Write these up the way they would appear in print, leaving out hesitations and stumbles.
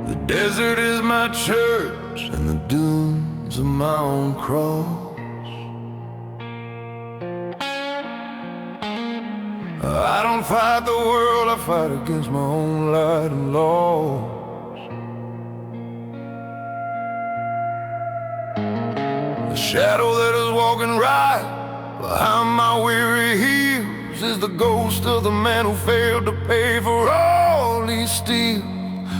The desert is my church and the dunes are my own cross. I don't fight the world, I fight against my own light and laws. The shadow that is walking right behind my weary heels is the ghost of the man who failed to pay for all he steals.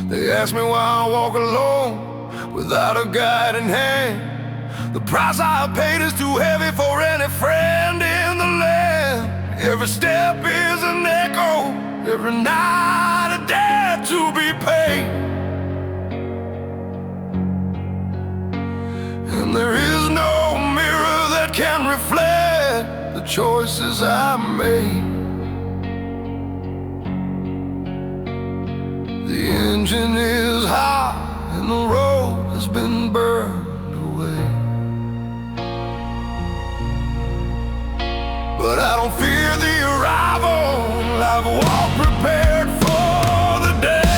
They ask me why I walk alone without a guiding hand. The price I paid is too heavy for any friend in the land. Every step is an echo, every night a debt to be paid. And there is no mirror that can reflect the choices I made. The engine is hot and the road has been burned away. But I don't fear the arrival, I've walked prepared for the day.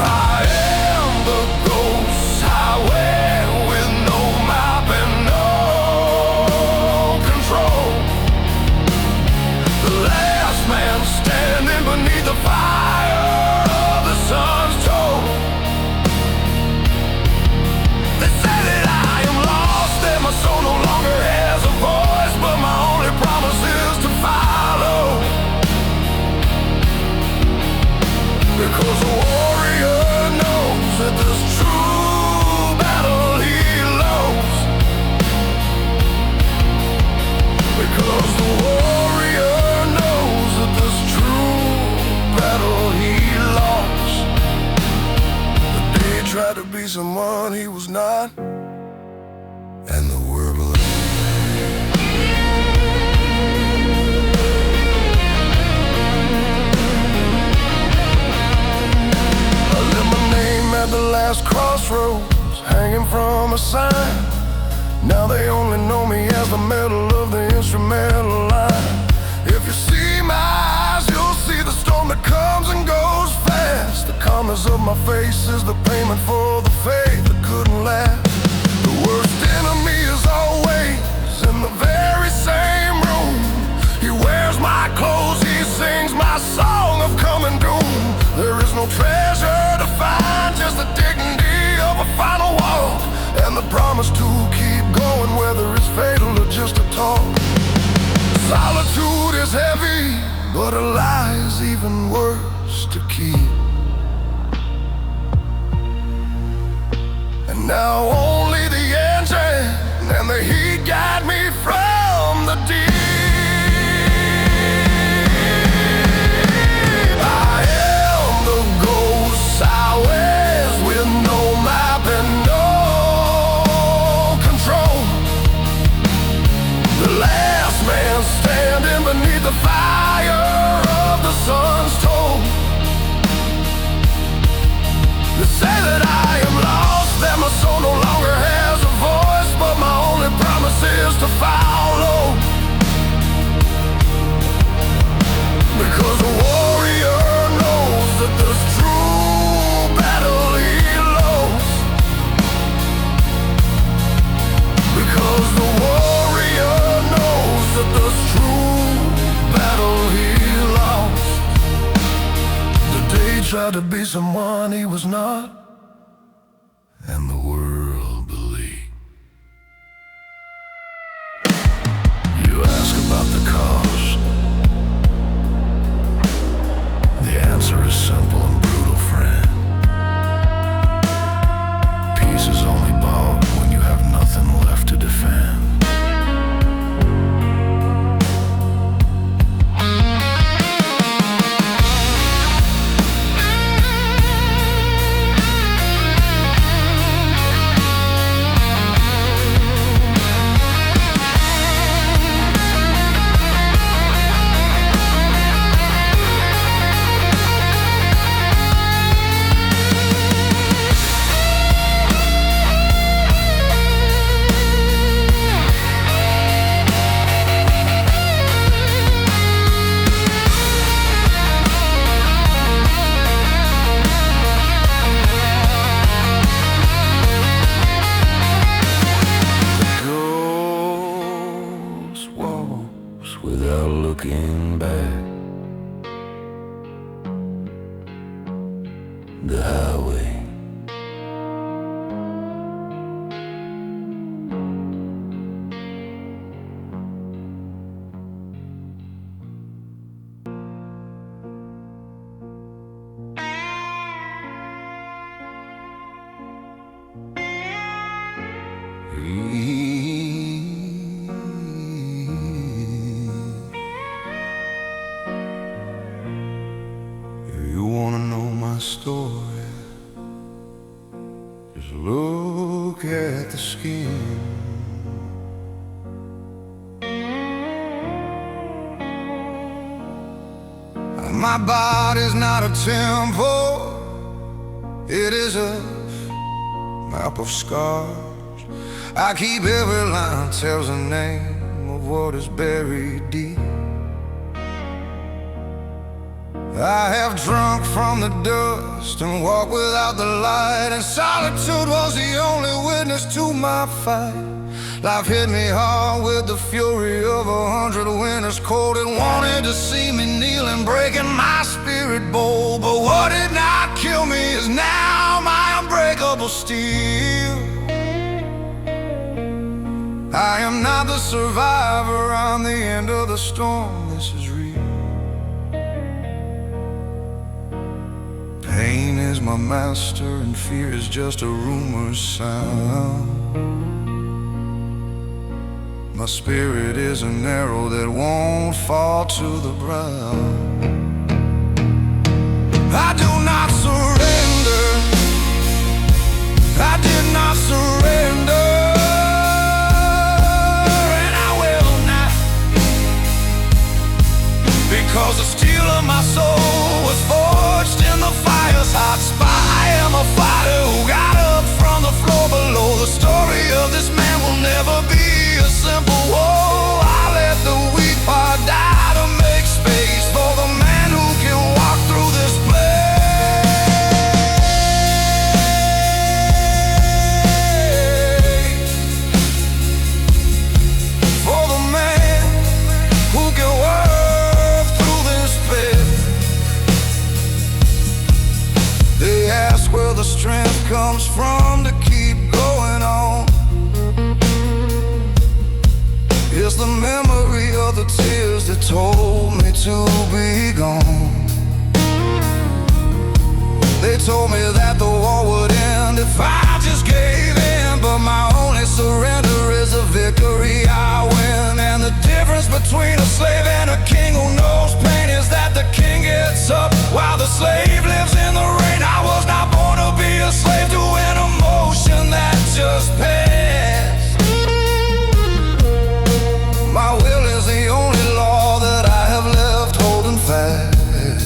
I am the ghost highway with no map and no control. The last man standing beneath the fire of the sun's toll. They say that I am lost, that my soul no longer has a voice, but my only promise is to follow. Because a warrior knows that this true battle he loves. Because the warrior knows that this true battle he lost. The day he tried to be someone he was not, and the world believed. I left my name at the last crossroads, hanging from a sign. Now they only know me as the middle of the instrumental line. If you see my eyes, you'll see the storm that comes and goes fast. The calmness of my face is the payment for the faith that couldn't last. The worst enemy is always in the very same room. He wears my clothes, he sings my song of coming doom. There is no treasure to find, just the dignity of a final walk, and the promise to keep going, whether it's fatal or just a talk. Solitude is heavy, but a lie is even worse to keep. And now only the engine and the heat guide me from the deep. I am the ghost highways with no map and no control. The last man standing beneath the fire of the sun's toll. They say that I am lost, that my soul no longer has a voice, but my only promise is to follow. Because a warrior knows that this true battle he lost. Because the warrior knows that this true battle he lost. The day he tried to be someone he was not, and the world believed. You ask about the cost. The answer is simple and brutal, friend. Peace is only bought when you have nothing left to defend. without looking back. The highway. You wanna know my story? Just look at the skin. My body's not a temple, it is a map of scars. I keep every line tells the name of what is buried deep. I have drunk from the dust and walked without the light, and solitude was the only witness to my fight. Life hit me hard with the fury of 100 winters cold. It wanted to see me kneeling, breaking my spirit bold. But what did not kill me is now my unbreakable steel. I am not the survivor, I'm the end of the storm. This is real. Pain is my master and fear is just a rumor's sound. My spirit is an arrow that won't fall to the ground. I do not surrender, I did not surrender, and I will not, because the steel of my soul was forged in the fire's hot spot. I am a fighter who got up from the floor below. The story of this man will never be a simple woe. I let the weak part die to make space for the man who can walk through this place. For the man who can walk through this pit. They ask where the strength comes from to keep going on. It's the memory of the tears that told me to be gone. They told me that the war would end if I just gave in, but my only surrender is a victory I win. And the difference between a slave and a king who knows pain is that the king gets up while the slave lives in the rain. I was not born to be a slave to an emotion that just passed. My will is the only law that I have left holding fast.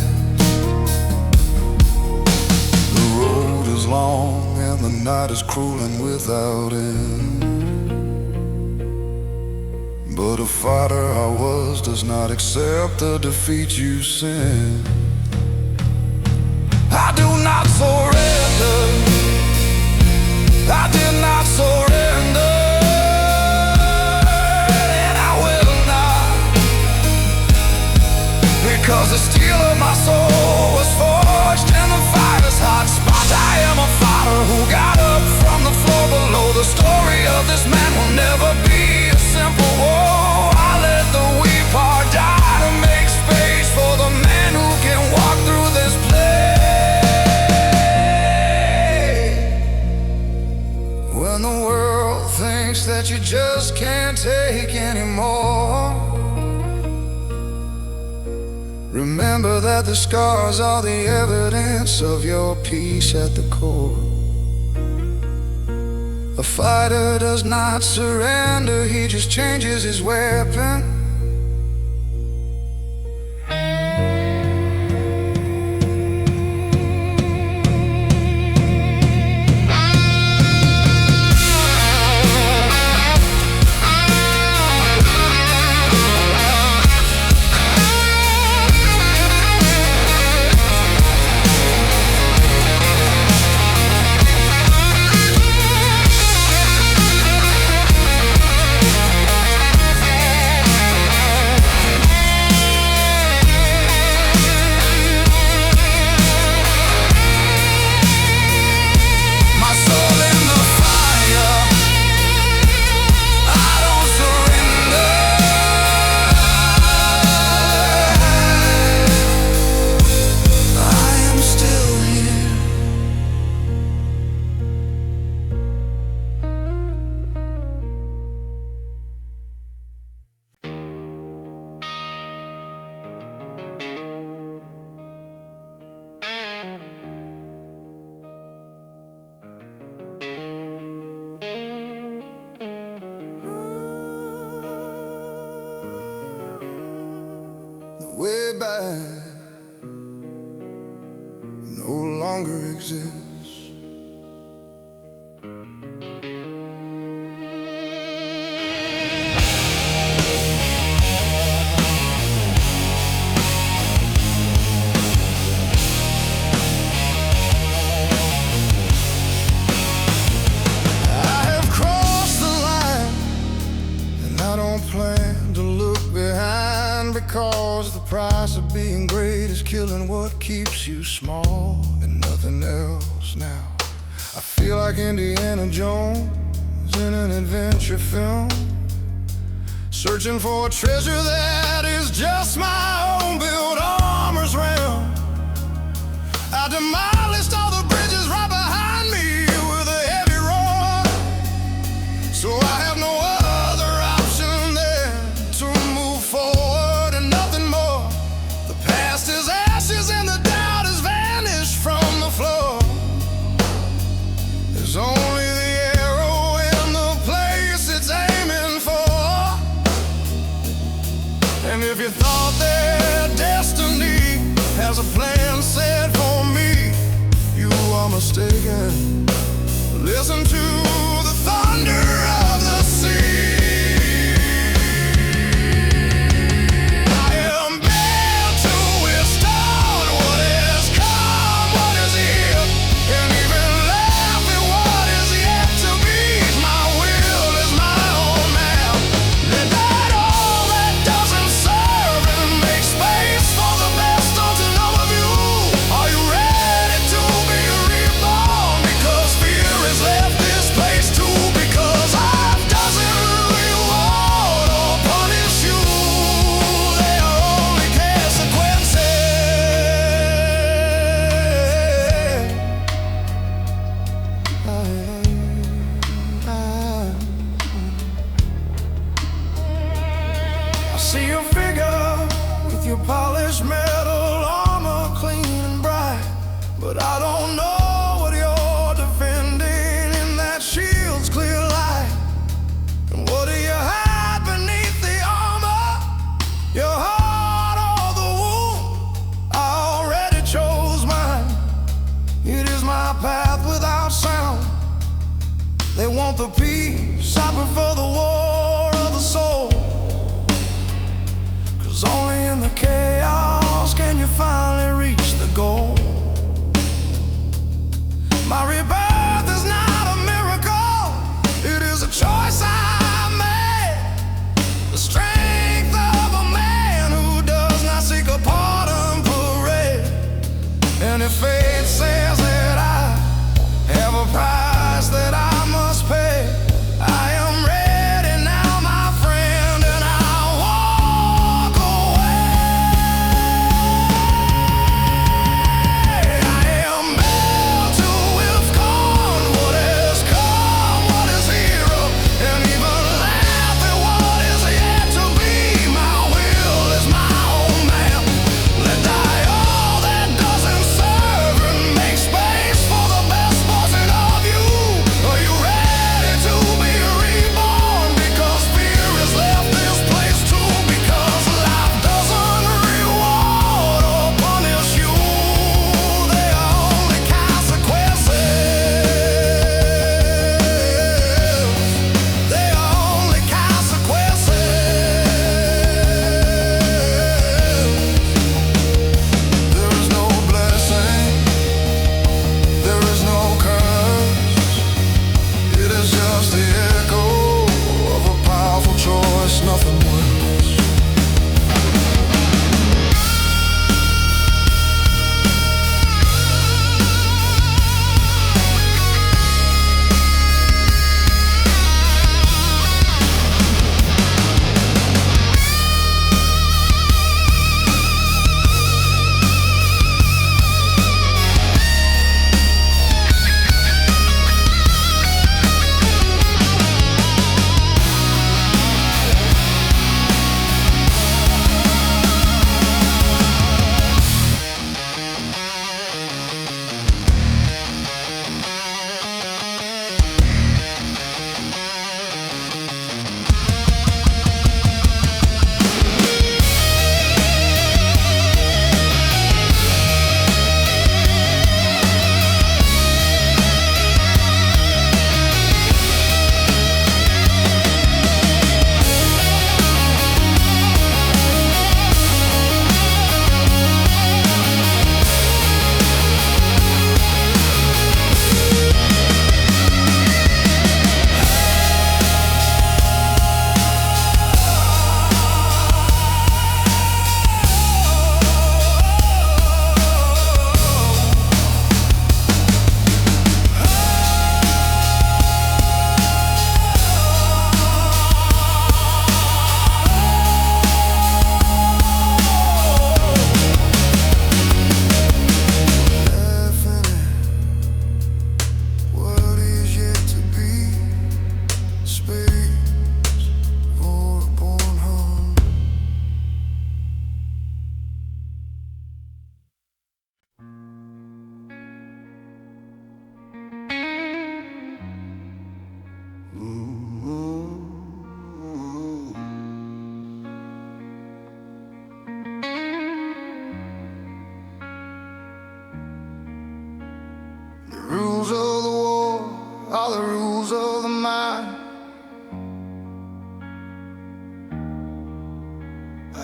The road is long and the night is cruel and without end. But a fighter I was does not accept the defeat you send. I do not surrender, I did not surrender, because the steel of my soul was forged in the fire's hot spot. I am a fighter who got up from the floor below. The story of this man will never be a simple woe. I let the weak part die to make space for the man who can walk through this place. When the world thinks that you just can't take anymore, remember that the scars are the evidence of your peace at the core. A fighter does not surrender, he just changes his weapon. way back no longer exists. Plan to look behind, because the price of being great is killing what keeps you small and nothing else. Now I feel like Indiana Jones in an adventure film, searching for a treasure that is just my own built armor's realm. I demolished all the bridges right behind me with a heavy roar, so I have no there's only the arrow in the place it's aiming for. And if you thought that destiny has a plan set for me, you are mistaken. Listen to the thunder of the sea. See your figure with your polished metal armor clean and bright, but I don't know what you're defending in that shield's clear light. And what do you hide beneath the armor? Your heart or the wound? I already chose mine. It is my path without sound. They want the peace, I prefer the war of the soul. Only in the chaos can you finally reach the goal. My rebirth is not a miracle, it is a choice I made. The strength of a man who does not seek a pardon parade. And if fate says that I have a price that I must pay, I am ready now, my friend, and I walk away.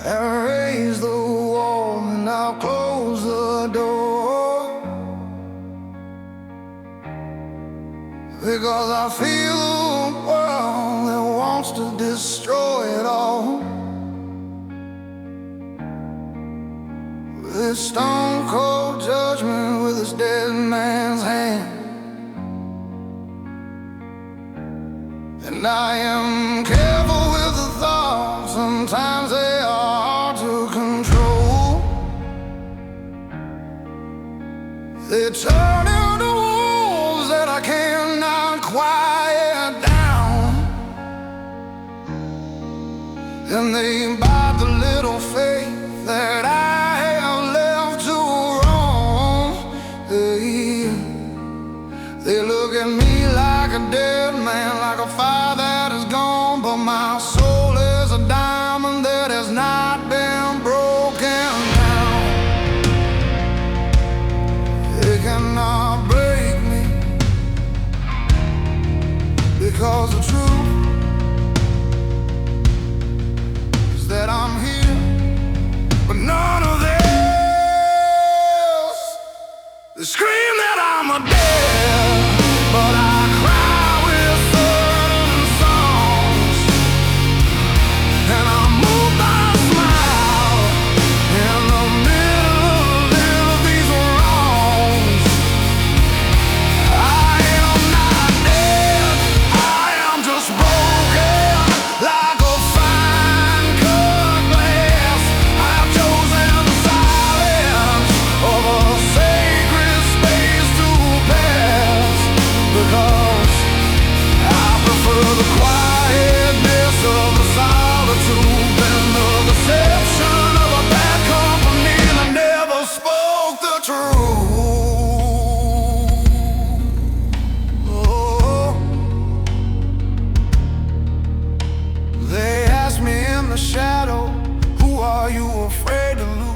and raise the wall, and I'll close the door, because I feel a world that wants to destroy it all. With this stone cold judgment, with this dead man's hand. And I am careful with the thoughts, sometimes they are hard to control. They turn into wolves that I cannot quiet down, and they bite the little faith that I have left to roam. They look at me like a dead man, like a fire that is gone, but my soul is a diamond that has not been broken down. It cannot break me, because the truth is that I'm here, but none of this. They scream that I'm a dead, but I cry with certain songs, and I move my smile in the middle of these wrongs. I am not dead, I am just broken, like a fine cut glass. I have chosen the silence of a sacred space to pass, because I prefer the quietness of the solitude than the deception of a bad company that never spoke the truth. Oh, they ask me in the shadow, who are you afraid to lose?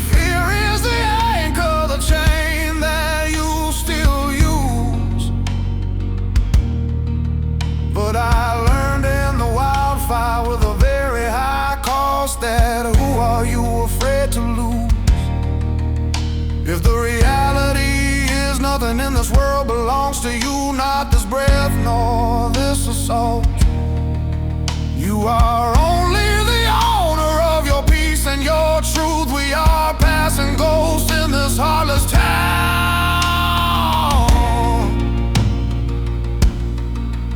Fear is the anchor, the chain that you still use. But I learned in the wildfire with a very high cost that who are you afraid to lose? If the reality is nothing in this world belongs to you, not this breath nor this assault. You are only the owner of your peace and your truth. We are passing ghosts in this heartless town.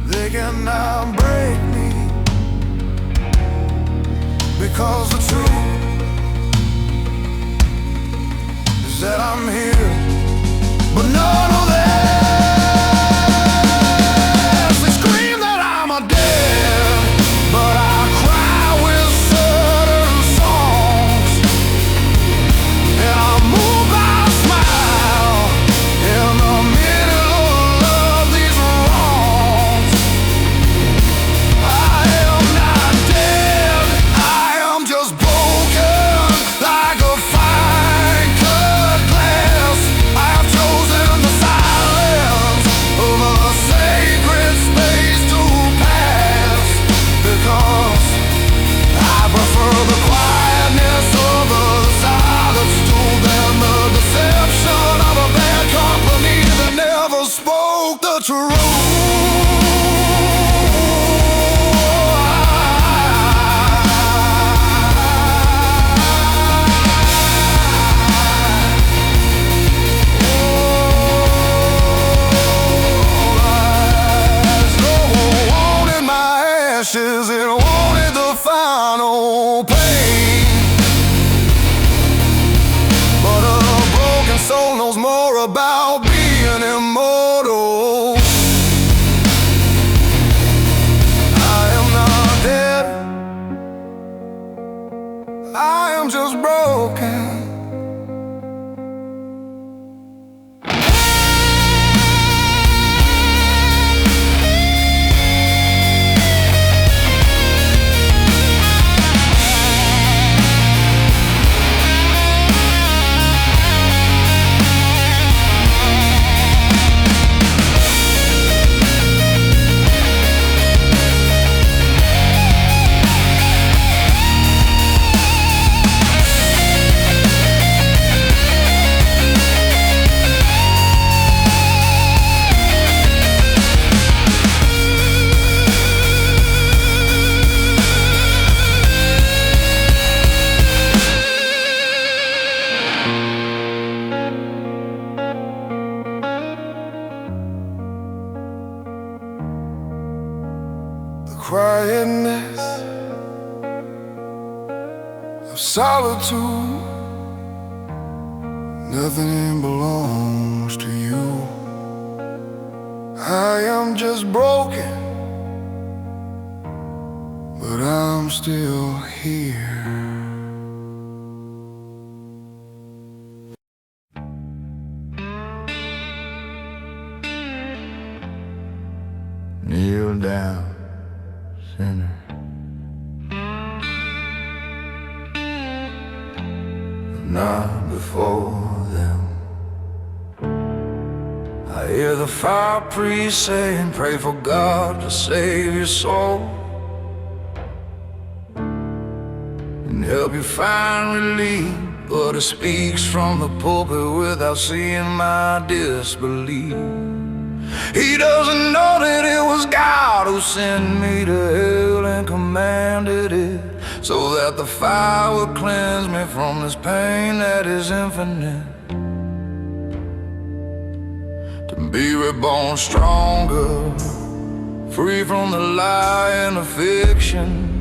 They cannot break me, because the truth is that I'm here, but none of this. They scream that I'm a dead, but I cry with certain songs, and I move my smile in the middle of these wrongs. I am not dead, I am just broken, like a fine cut glass. I have chosen the silence of a sacred space to pass, because I prefer the quietness of a solitude than the deception of a bad company that never spoke the truth. Wanted my ashes, it wanted the final pain, but a broken soul knows more about being immortal. I am not dead, I am just broken. the quietness of solitude. Nothing belongs to you. I am just broken, but I'm still here. Kneel down, sinner. Not before them. I hear the fire priest saying, pray for God to save your soul and help you find relief. But it speaks from the pulpit without seeing my disbelief. He doesn't know that it was God who sent me to hell and commanded it, so that the fire would cleanse me from this pain that is infinite. To be reborn stronger, free from the lie and the fiction.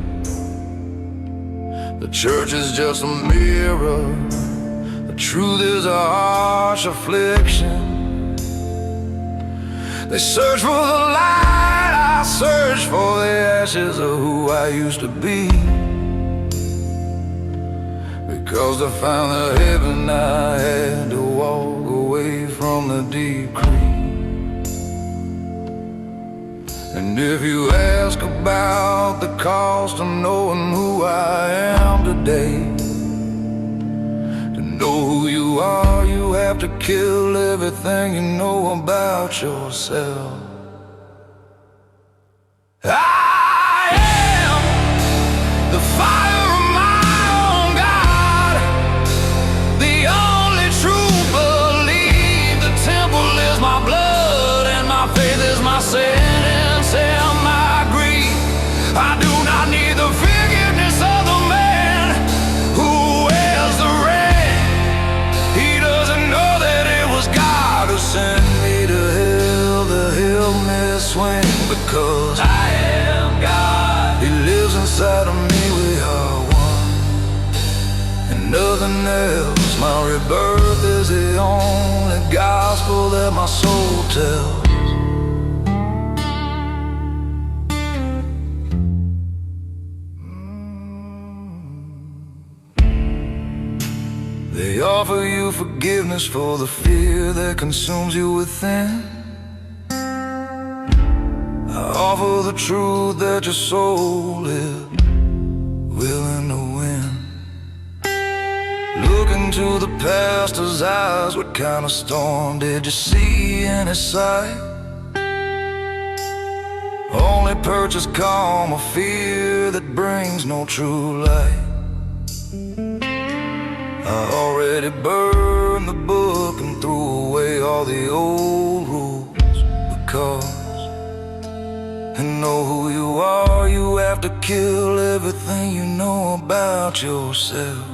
The church is just a mirror, the truth is a harsh affliction. They search for the light, I search for the ashes of who I used to be. Because to find the heaven I had to walk away from the decree. And if you ask about the cost of knowing who I am today, to know who you are, you have to kill everything you know about yourself. I am the fire of my own God, the only true belief. The temple is my blood and my faith is my sentence and my grief. I do not need the forgiveness of the man who wears the red. He doesn't know that it was God who sent me to hell to help me swing. Because I am God, He lives inside of me, we are one, and nothing else. My rebirth is the only gospel that my soul tells. They offer you forgiveness for the fear that consumes you within. I offer the truth that your soul is willing to win. Look into the pastor's eyes, what kind of storm did you see in his sight? Only purchase calm, a fear that brings no true light. I already burned the book and threw away all the old rules. Because to know who you are, you have to kill everything you know about yourself.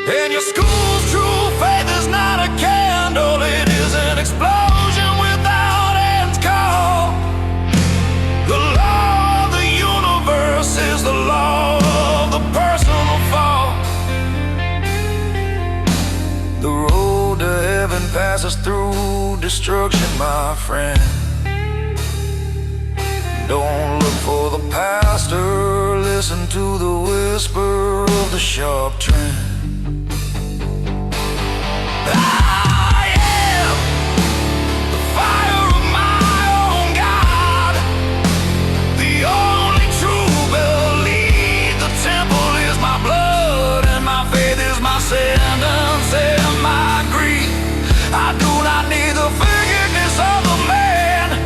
And your school's true faith is not a candle, it is an explosion without end call. The law of the universe is the law of the personal fall. The road to heaven passes through destruction, my friend. Don't look for the pastor, listen to the whisper of the sharp trend. I am the fire of my own God, the only true belief. The temple is my blood and my faith is my sentence and my grief. I do not need the forgiveness of the man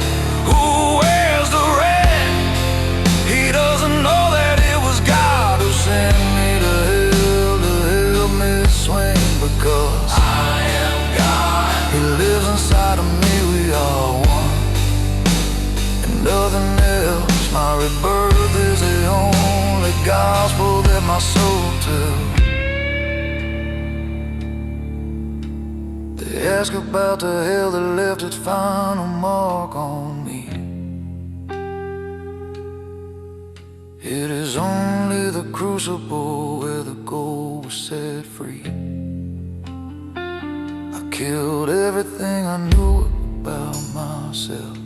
who wears the red. He doesn't know that it was God who sent me to hell to help me swing. Because I am God, He lives inside of me, we are one, and nothing else. My rebirth is the only gospel that my soul tells. They ask about the hell that left its final mark on me. only the crucible where the gold was set free. I killed everything I knew about myself.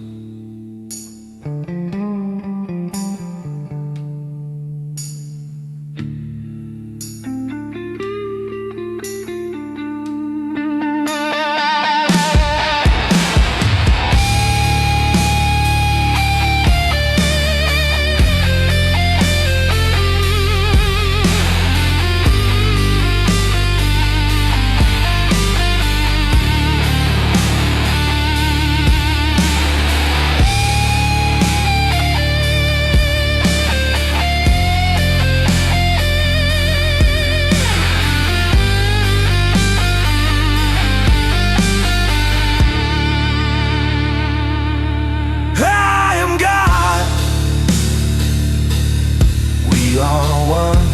We are one.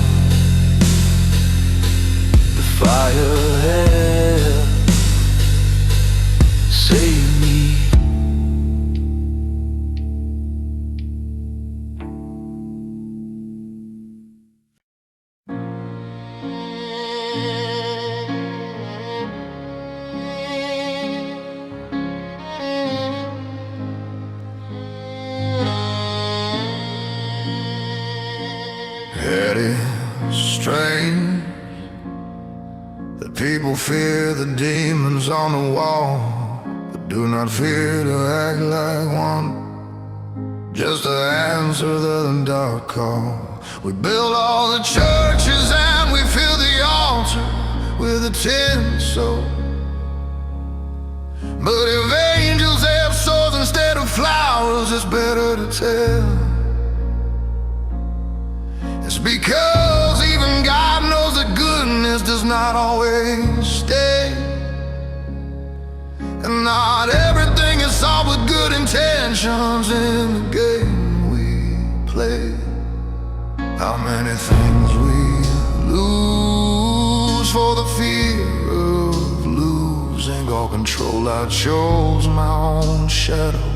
The fire hell save me. It is strange that people fear the demons on the wall, but do not fear to act like one, just to answer the dark call. We build all the churches and we fill the altar with a tinsel. But if angels have swords instead of flowers, it's better to tell. It's because even God knows that goodness does not always stay, and not everything is solved with good intentions in the game we play. How many things we lose for the fear of losing all control. I chose my own shadow,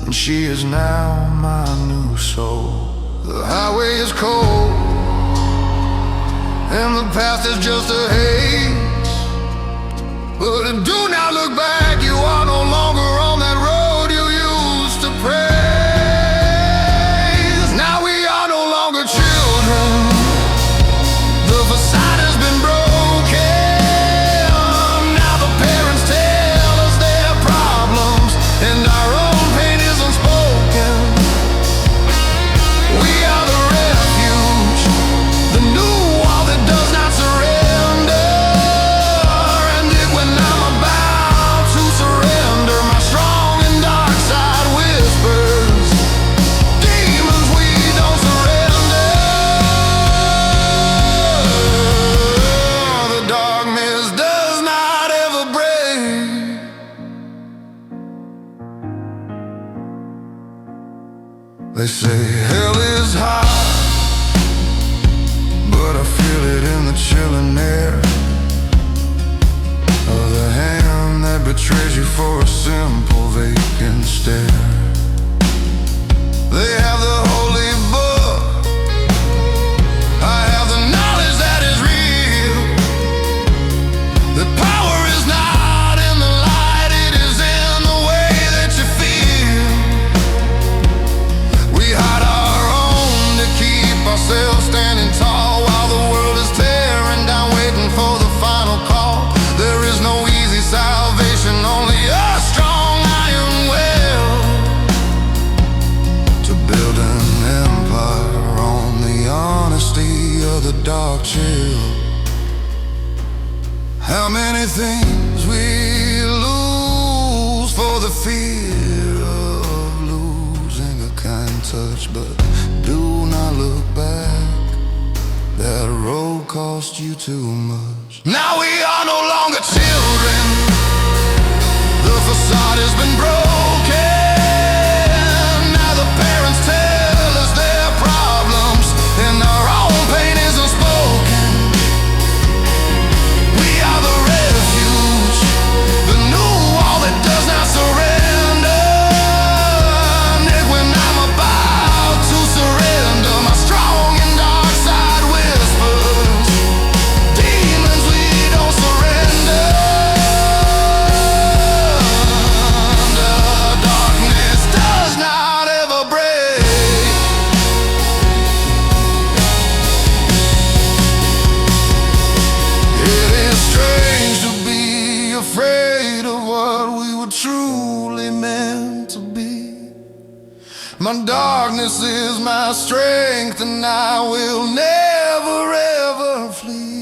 and she is now my new soul. The highway is cold, and the past is just a haze. But do not look back, you are no longer on that road you used to praise. Now we are no longer children, the facade has been broken. Now the parents tell us their problems, and our own pain is unspoken. We are the refuge, the new wall that does not surrender. And if when I'm about to surrender, my strong and dark side whispers, demons, we don't surrender. The dark mist does not ever break. They say hell is hot, but I feel it in the chilling air of the hand that betrays you for a simple vacant stare. They have the holy book, I have the knowledge that is real. The power is not in the light, it is in the way that you feel. We hide our own to keep ourselves standing tall, while the world is tearing down, waiting for the final call. There is no easy salvation, only a strong iron will to build an empire on the honesty of the dark chill. How many things we lose for the fear of losing a kind touch. But do not look back, that road cost you too much. Now we are no longer children, the facade has been broken. Now the parents tell us their problems, and our own pain is unspoken. We are the refuge, the new wall that does not surrender. And when I'm about to surrender, my strong My darkness is my strength, and I will never ever flee.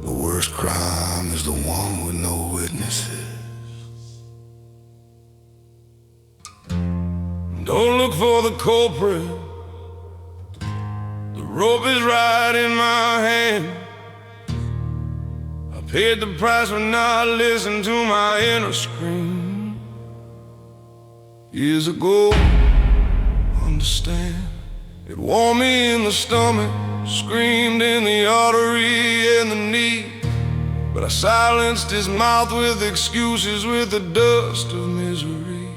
The worst crime is the one with no witnesses. Don't look for the culprit. The rope is right in my hand. I paid the price for not listening to my inner scream. Years ago, understand, it wore me in the stomach, screamed in the artery and the knee. But I silenced his mouth with excuses, with the dust of misery.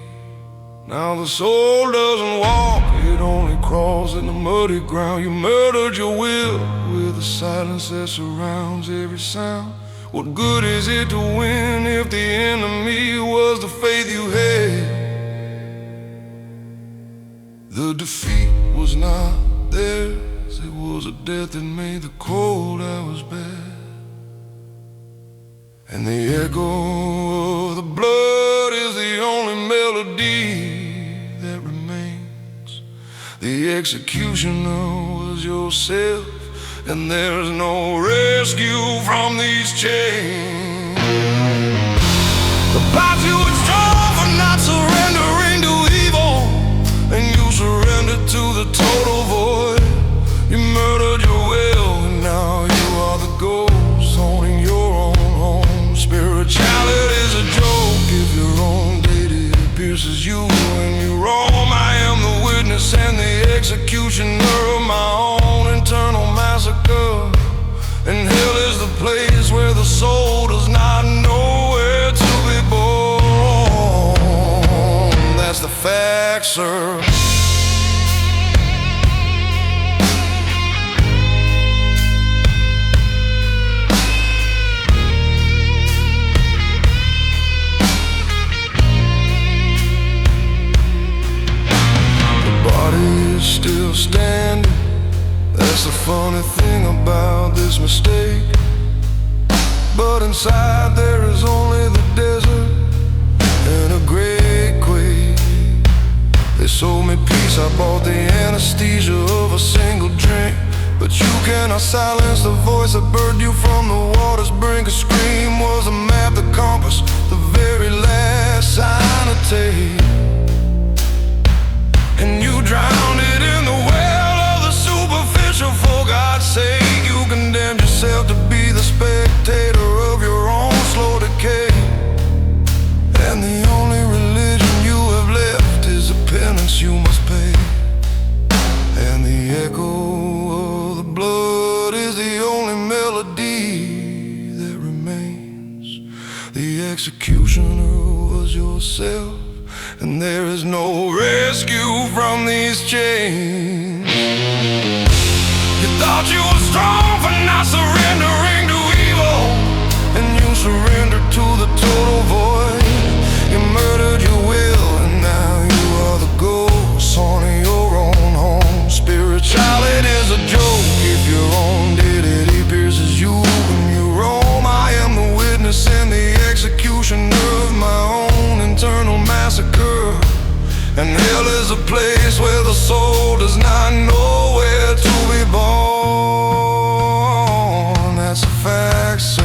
Now the soul doesn't walk, it only crawls in the muddy ground. You murdered your will with the silence that surrounds every sound. What good is it to win if the enemy was the faith you had? The defeat was not theirs, it was a death that made the cold hours bad. And the echo of the blood is the only melody that remains. The executioner was yourself, and there's no rescue from these chains. The part you would strong for not surrendering to evil, and you surrendered to the total void. You murdered your will, and now you are the ghost haunting your own home. Spirituality is a joke if you're wrong dated, it pierces you when you roam. I am the witness and the executioner of my own internal massacre. And hell is the place where the soul does not know where to be born. That's the fact, sir. Still standing, that's the funny thing about this mistake. But inside there is only the desert and a great quake. They sold me peace, I bought the anesthesia of a single drink. But you cannot silence the voice that birthed you from the water's brink. A scream was a map, the compass, the very last sign to take. And you drowned it in the well of the superficial. For God's sake, you condemned yourself to be the spectator of your own slow decay. And the only religion you have left is the penance you must pay. And the echo of the blood is the only melody that remains. The executioner was yourself, and there is no rescue from these chains. You thought you were strong for not surrendering to evil, and you surrendered to the total void. You murdered your will, and now you a place where the soul does not know where to be born. That's a fact, sir.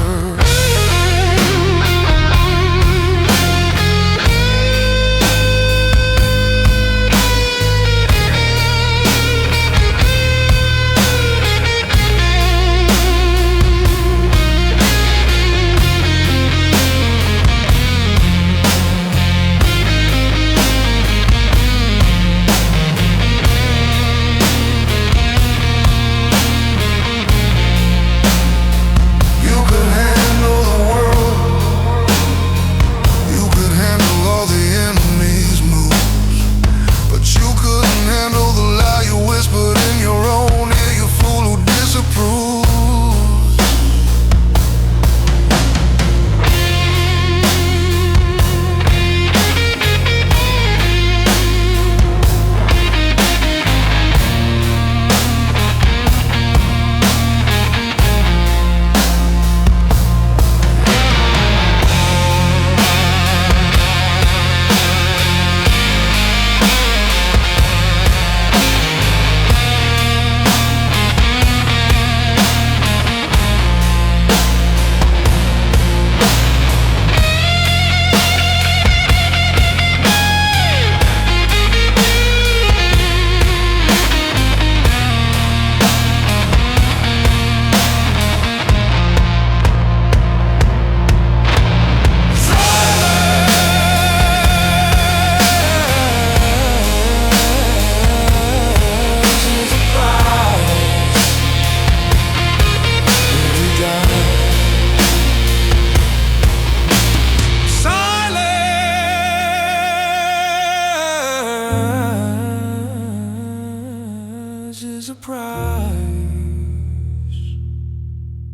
Is a price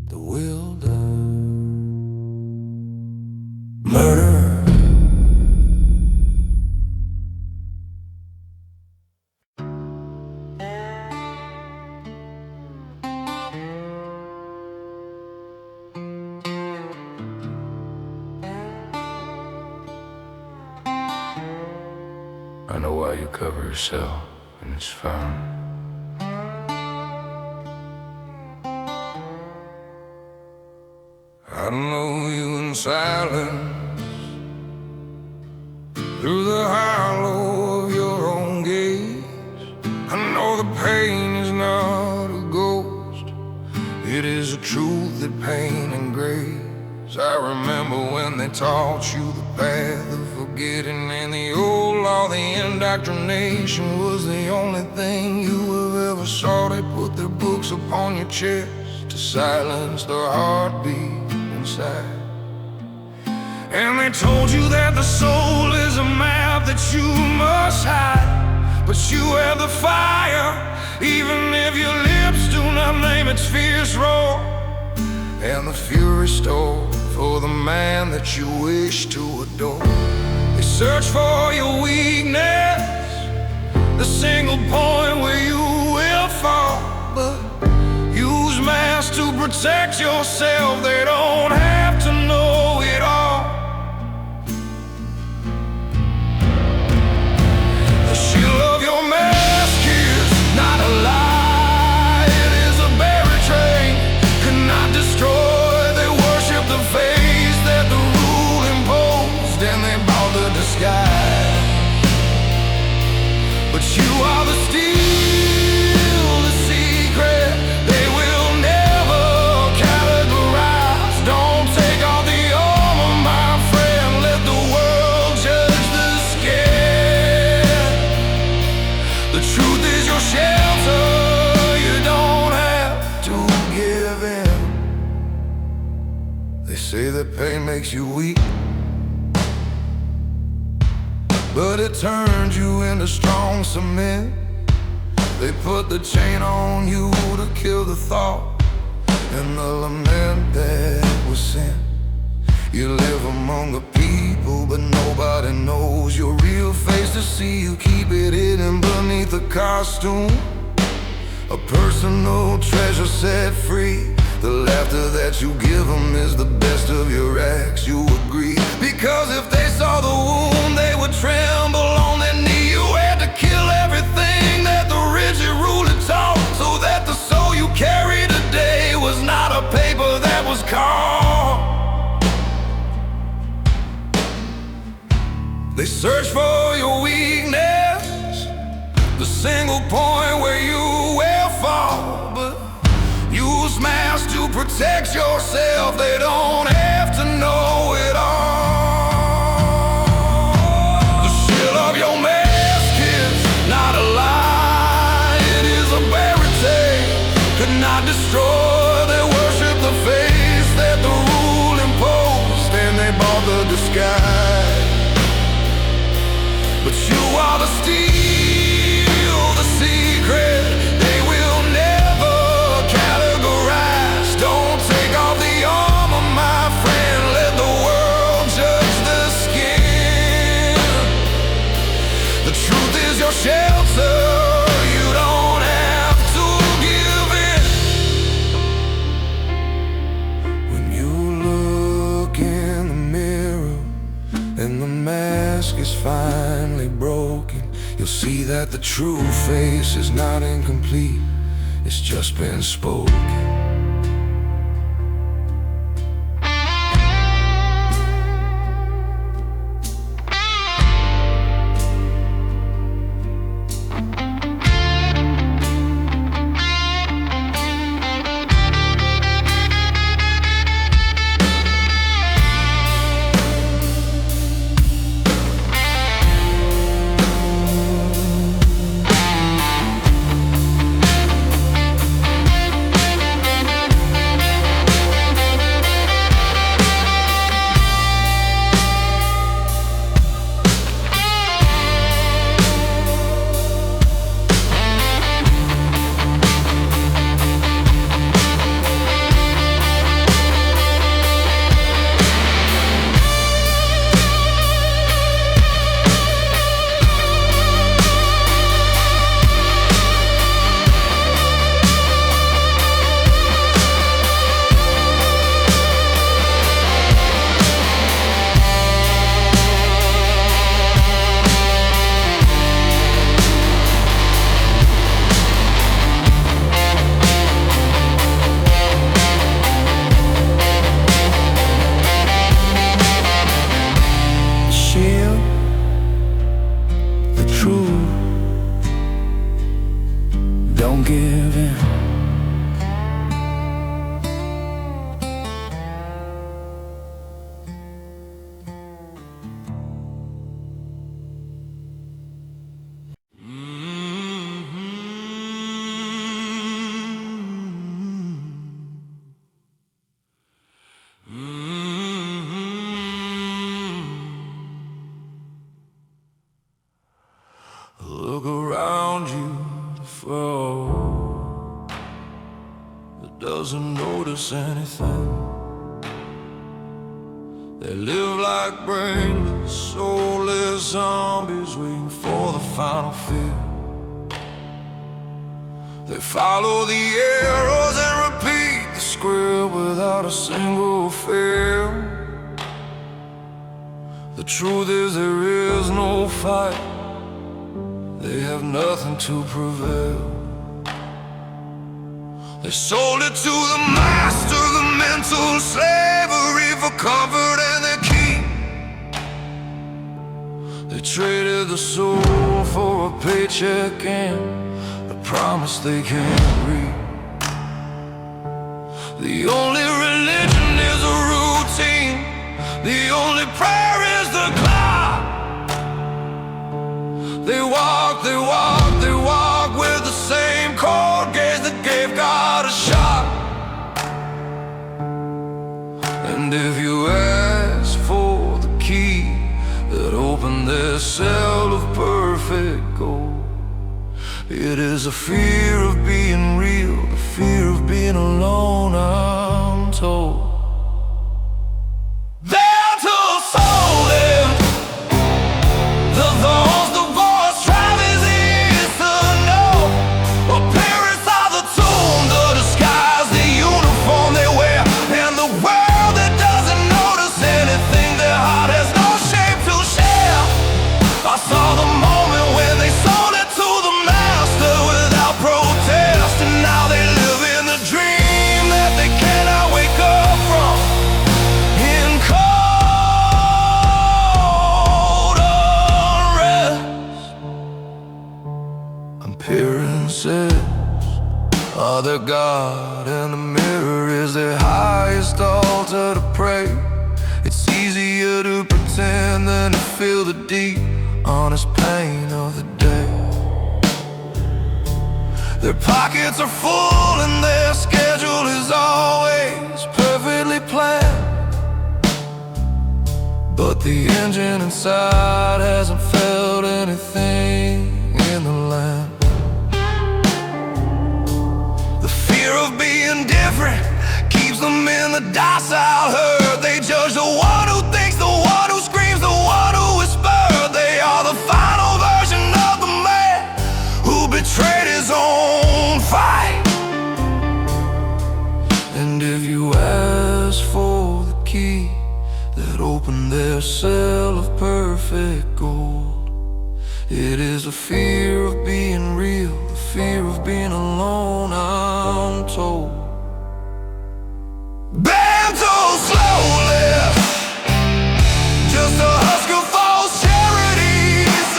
the will murder. I know why you cover yourself, and it's fine. I know you in silence through the hollow of your own gaze. I know the pain is not a ghost, it is a truth that pain and grace. I remember when they taught you the path of forgetting, and the old law, the indoctrination was the only thing you have ever saw. They put their books upon your chest to silence the heartbeat inside. And they told you that the soul is a map that you must hide, but you have the fire, even if your lips do not name its fierce roar. And the fury stored for the man that you wish to adore. They search for your weakness, the single point where you will fall, but use masks to protect yourself. They don't have to know it all. The shield of your mask is not a lie, it is a buried train, cannot destroy. They worship the face that the rule imposed, and they bow the disguise. But you are the steel, the secret they will never categorize. Don't take off the armor, my friend, let the world judge the skin. The truth is your shelter, you don't have to give in. They say that pain makes you weak, but it turns you into strong cement. They put the chain on you to kill the thought and the lament that was sent. You live among the people, but nobody knows your real face. To see you keep it hidden beneath the costume, a personal treasure set free. The laughter that you give them is the best of your acts, you agree. Because if they saw the wound, they would tremble on their knee. You had to kill protect yourself, they don't have to know it all. The shell of your mask is not a lie, it is a barricade, could not destroy. They worship the face that the rule imposed, and they bought the disguise. But you are the steel, the secret. They will never categorize. Don't take off the armor, my friend. Let the world judge the skin. The truth is your shelter. You don't have to give in. When you look in the mirror and the mask is finally broken, you'll see that the true face is not incomplete, it's just been spoken. Don't give in. Look around you for that doesn't notice anything. They live like brainless, soulless zombies waiting for the final fear. They follow the arrows and repeat the script without a single fail. The truth is there is no fight. They have nothing to prevail. They sold it to the master, the mental slavery for comfort and their key. They traded the soul for a paycheck and a promise they can't read. The only religion is a routine. The only prayer is the clock. They walk, they walk, they walk with the same cold gaze that gave God a shot. And if you ask for the key that opened their cell of perfect gold, it is a fear of being real, the fear of being alone, I'm told. They're too sold-in. The thorns, the voice, Travis is the no. Appearance of the tomb, the disguise, the uniform they wear, and the world that doesn't notice anything. Their heart has no shape to share. I saw the moment when they sold it to the master without protest, and now they live in the dream that they cannot wake up from. In cold unrest, appearances are their God, and the mirror is their highest altar to pray. It's easier to pretend than to feel the deep, honest pain of the day. Their pockets are full and their schedule is always perfectly planned, but the engine inside hasn't felt anything in the land. The fear of being different keeps them in the docile herd. They judge the one who thinks, the one who screams, the one who whispers. They are the final version of the man who betrayed his own fight. And if you ask for the key that opened their cell of perfect gold, it is the fear of being real, the fear of being alone, I'm told. Bend too slowly, just a husk of false charities,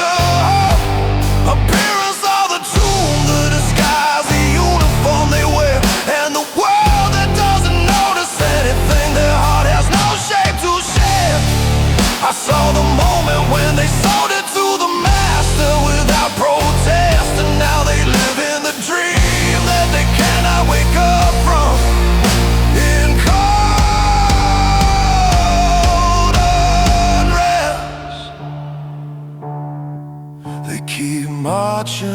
appearance of the tomb, the disguise, the uniform they wear, and the world that doesn't notice anything. Their heart has no shape to share. I saw the moment when they sold it to the master without protest, and now they live in the dream that they cannot wake up from. In cold unrest, they keep marching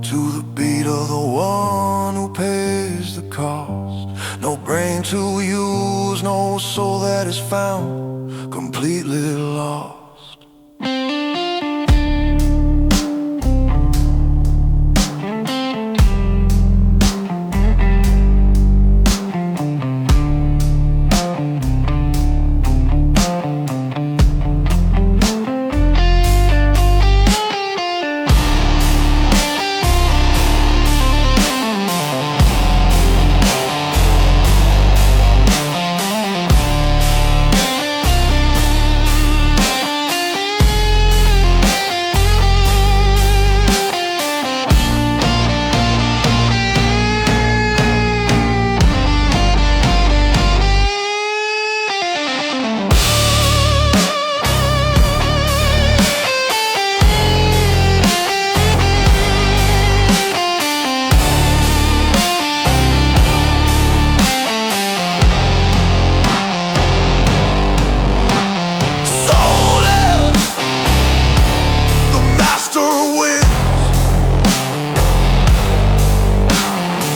to the beat of the one who pays the cost. No brain to use, no soul that is found, completely lost.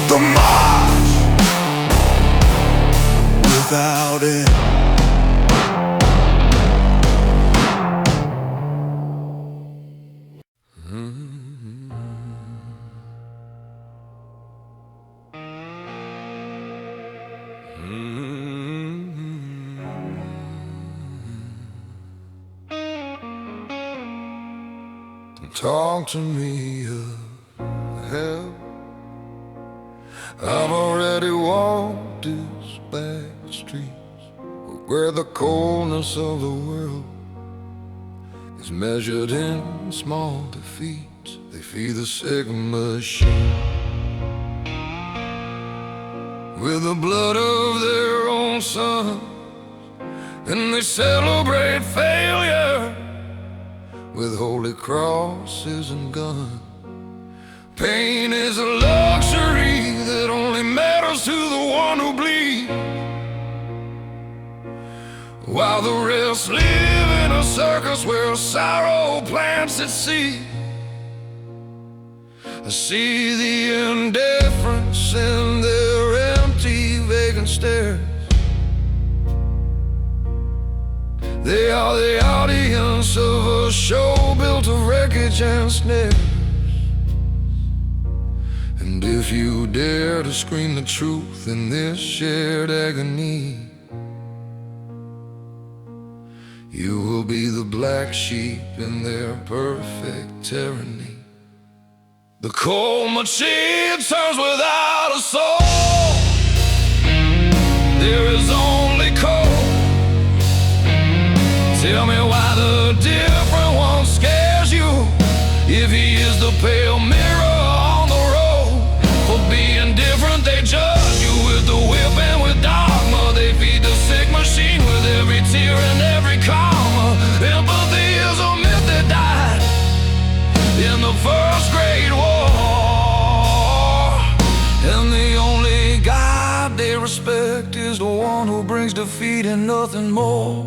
The march without it. Talk to me of hell. I've already walked these back streets where the coldness of the world is measured in small defeats. They feed the sick machine with the blood of their own sons, and they celebrate failure with holy crosses and guns. Pain is a luxury that only matters to the one who bleeds, while the rest live in a circus where sorrow plants its seed. I see the indifference in their empty, vacant stares. They are the audience of a show built of wreckage and snares. And if you dare to scream the truth in this shared agony, you will be the black sheep in their perfect tyranny. The cold machine turns without a soul. There is only cold. Tell me why the different one scares you, if he is the pale mirror on the road. For being different, they judge you defeat and nothing more.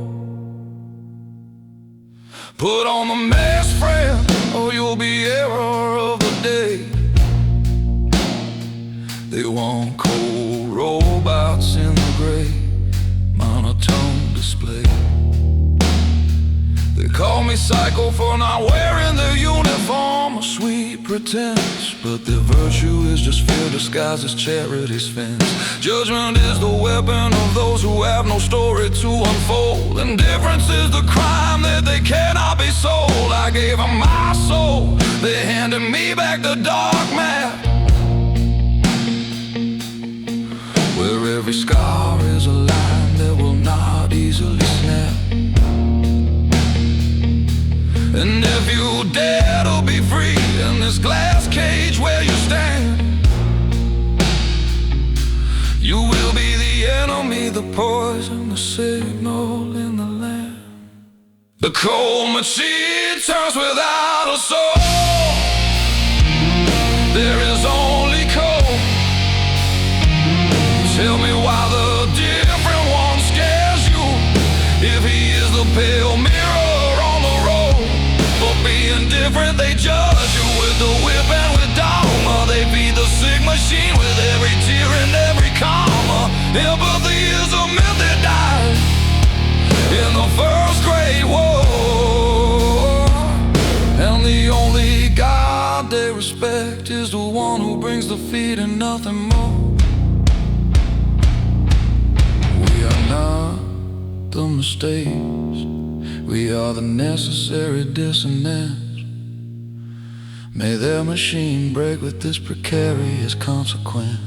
Put on the mask, friend, or you'll be error of the day. They want cold robots in the gray, monotone display. They call me psycho for not wearing the uniform of sweet pretense, but their virtue is just fear disguised as charity's fence. Judgment is the weapon of those who have no story to unfold. Indifference is the crime that they cannot be sold. I gave them my soul, they handed me back the dark map, where every scar is a line that will not easily snap. And if you dare to be free in this glass cage where you stand, you will be the enemy, the poison, the signal in the land. The cold machine turns without a soul. There is only cold. Tell me why the different one scares you, if he is the pale mirror on the road. For being different, they judge you with the whip and with dogma. They feed the sick machine with every tear and every comma. Empathy is a myth that died in the First Great War, and the only God they respect is the one who brings defeat and nothing more. We are not the mistakes, we are the necessary dissonance. May their machine break with this precarious consequence.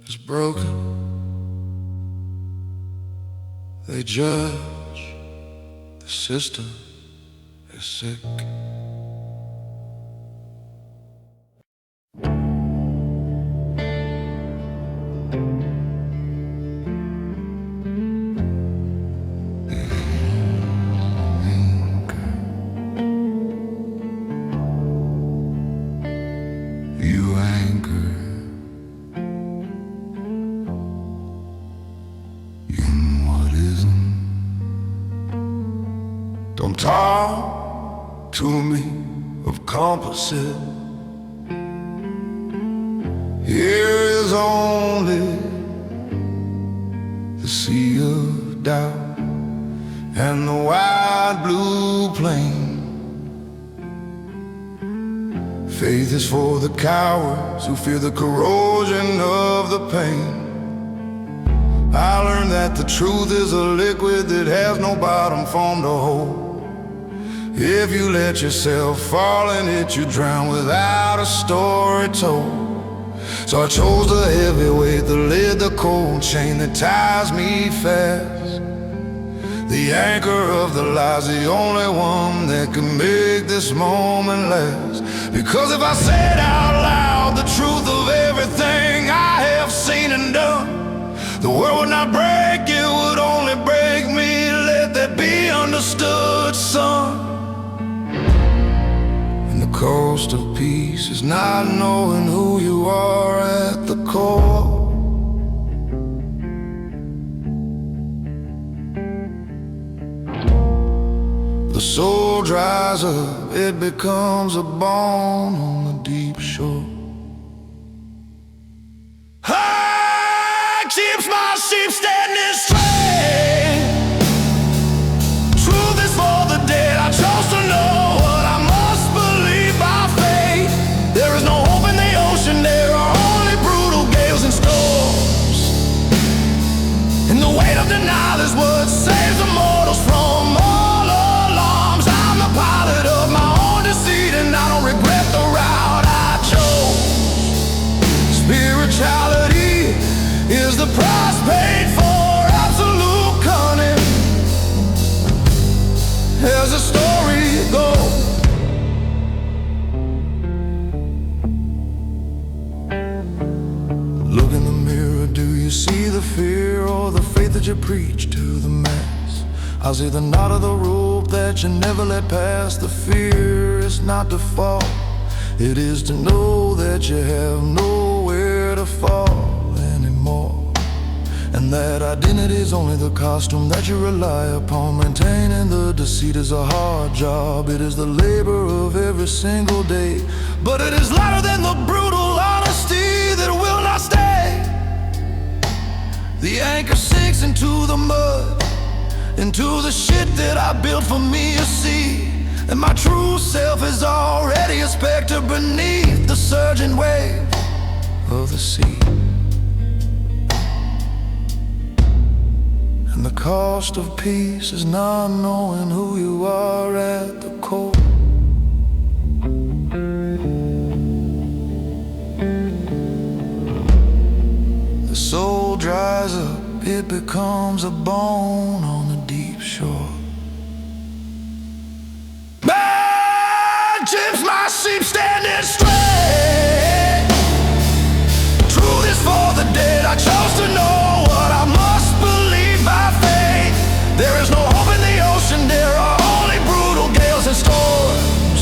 Is broken. They judge the system is sick. You anchor don't talk to me of composite. Here is only the sea of doubt and the wide blue plain. Faith is for the cowards who fear the corrosion of the pain. I learned that the truth is a liquid that has no bottom form to hold. If you let yourself fall in it, you drown without a story told. So I chose the heavy weight, the lid, the cold chain that ties me fast. The anchor of the lie's the only one that can make this moment last. Because if I said out loud the truth of everything I have seen and done, the world would not break, it would only break me. Let that be understood, son. And the cost of peace is not knowing who you are at the core. The soul dries up, it becomes a bone on the deep shore. Keeps my sheep standing straight. Truth is for the dead. I chose to know what I must believe by faith. And the weight of denial is what saves the mortals from all alarms. I'm the pilot of my own deceit, and I don't regret the route I chose. Spirituality is the price paid for absolute cunning. As the story goes, look in the mirror, do you see the fear or the faith that you preach to the mass? I see the knot of the rope that you never let pass. The fear is not to fall, it is to know that you have nowhere to fall anymore. And that identity is only the costume that you rely upon. Maintaining the deceit is a hard job, it is the labor of every single day. But it is lighter than the brutal honesty that will not stay. The anchor sinks into the mud, into the shit that I built for me, you see. And my true self is already a specter beneath the surging wave of the sea. And the cost of peace is not knowing who you are at the core. The soul dries up, it becomes a bone on the deep shore. My gyps, my sheep standing straight. Truth is for the dead, I chose to know what I must believe by faith. There is no hope in the ocean, there are only brutal gales and storms.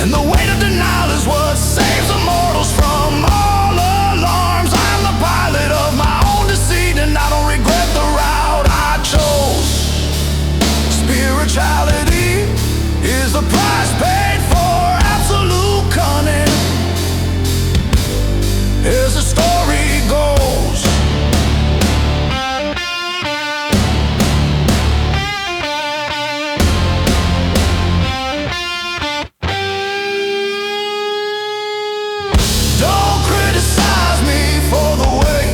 And the weight of denial is what saves the mortals from all alarms. I'm the pilot of my own deceit, and I don't regret the route I chose. Spirituality is the price paid for absolute cunning. As the story goes, don't criticize me for the way.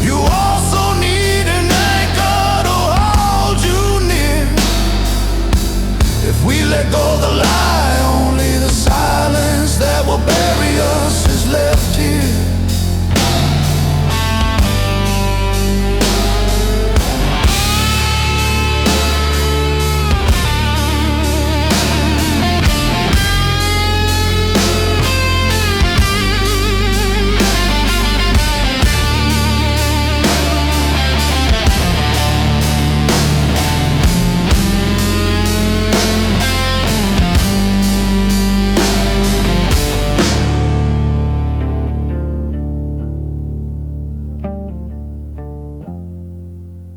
You also need an anchor to hold you near. If we let go of the lie, only the silence that will bury us is left here.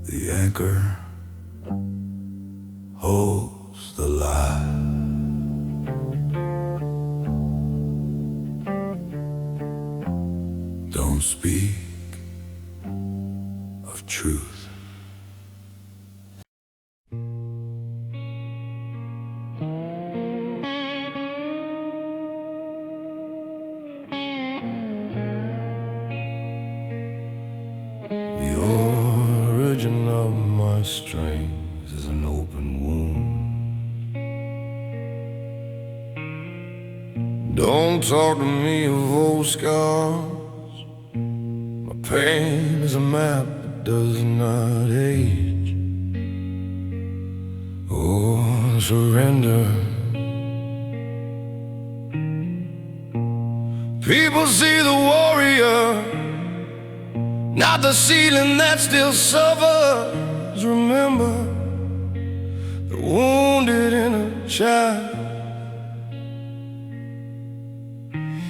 The anchor holds the lie. Don't speak of truth. The origin of my strength is an open wound. Don't talk to me of old scars. My pain is a map that does not age or surrender. People see the warrior, not the ceiling that still suffers. Remember the wounded inner child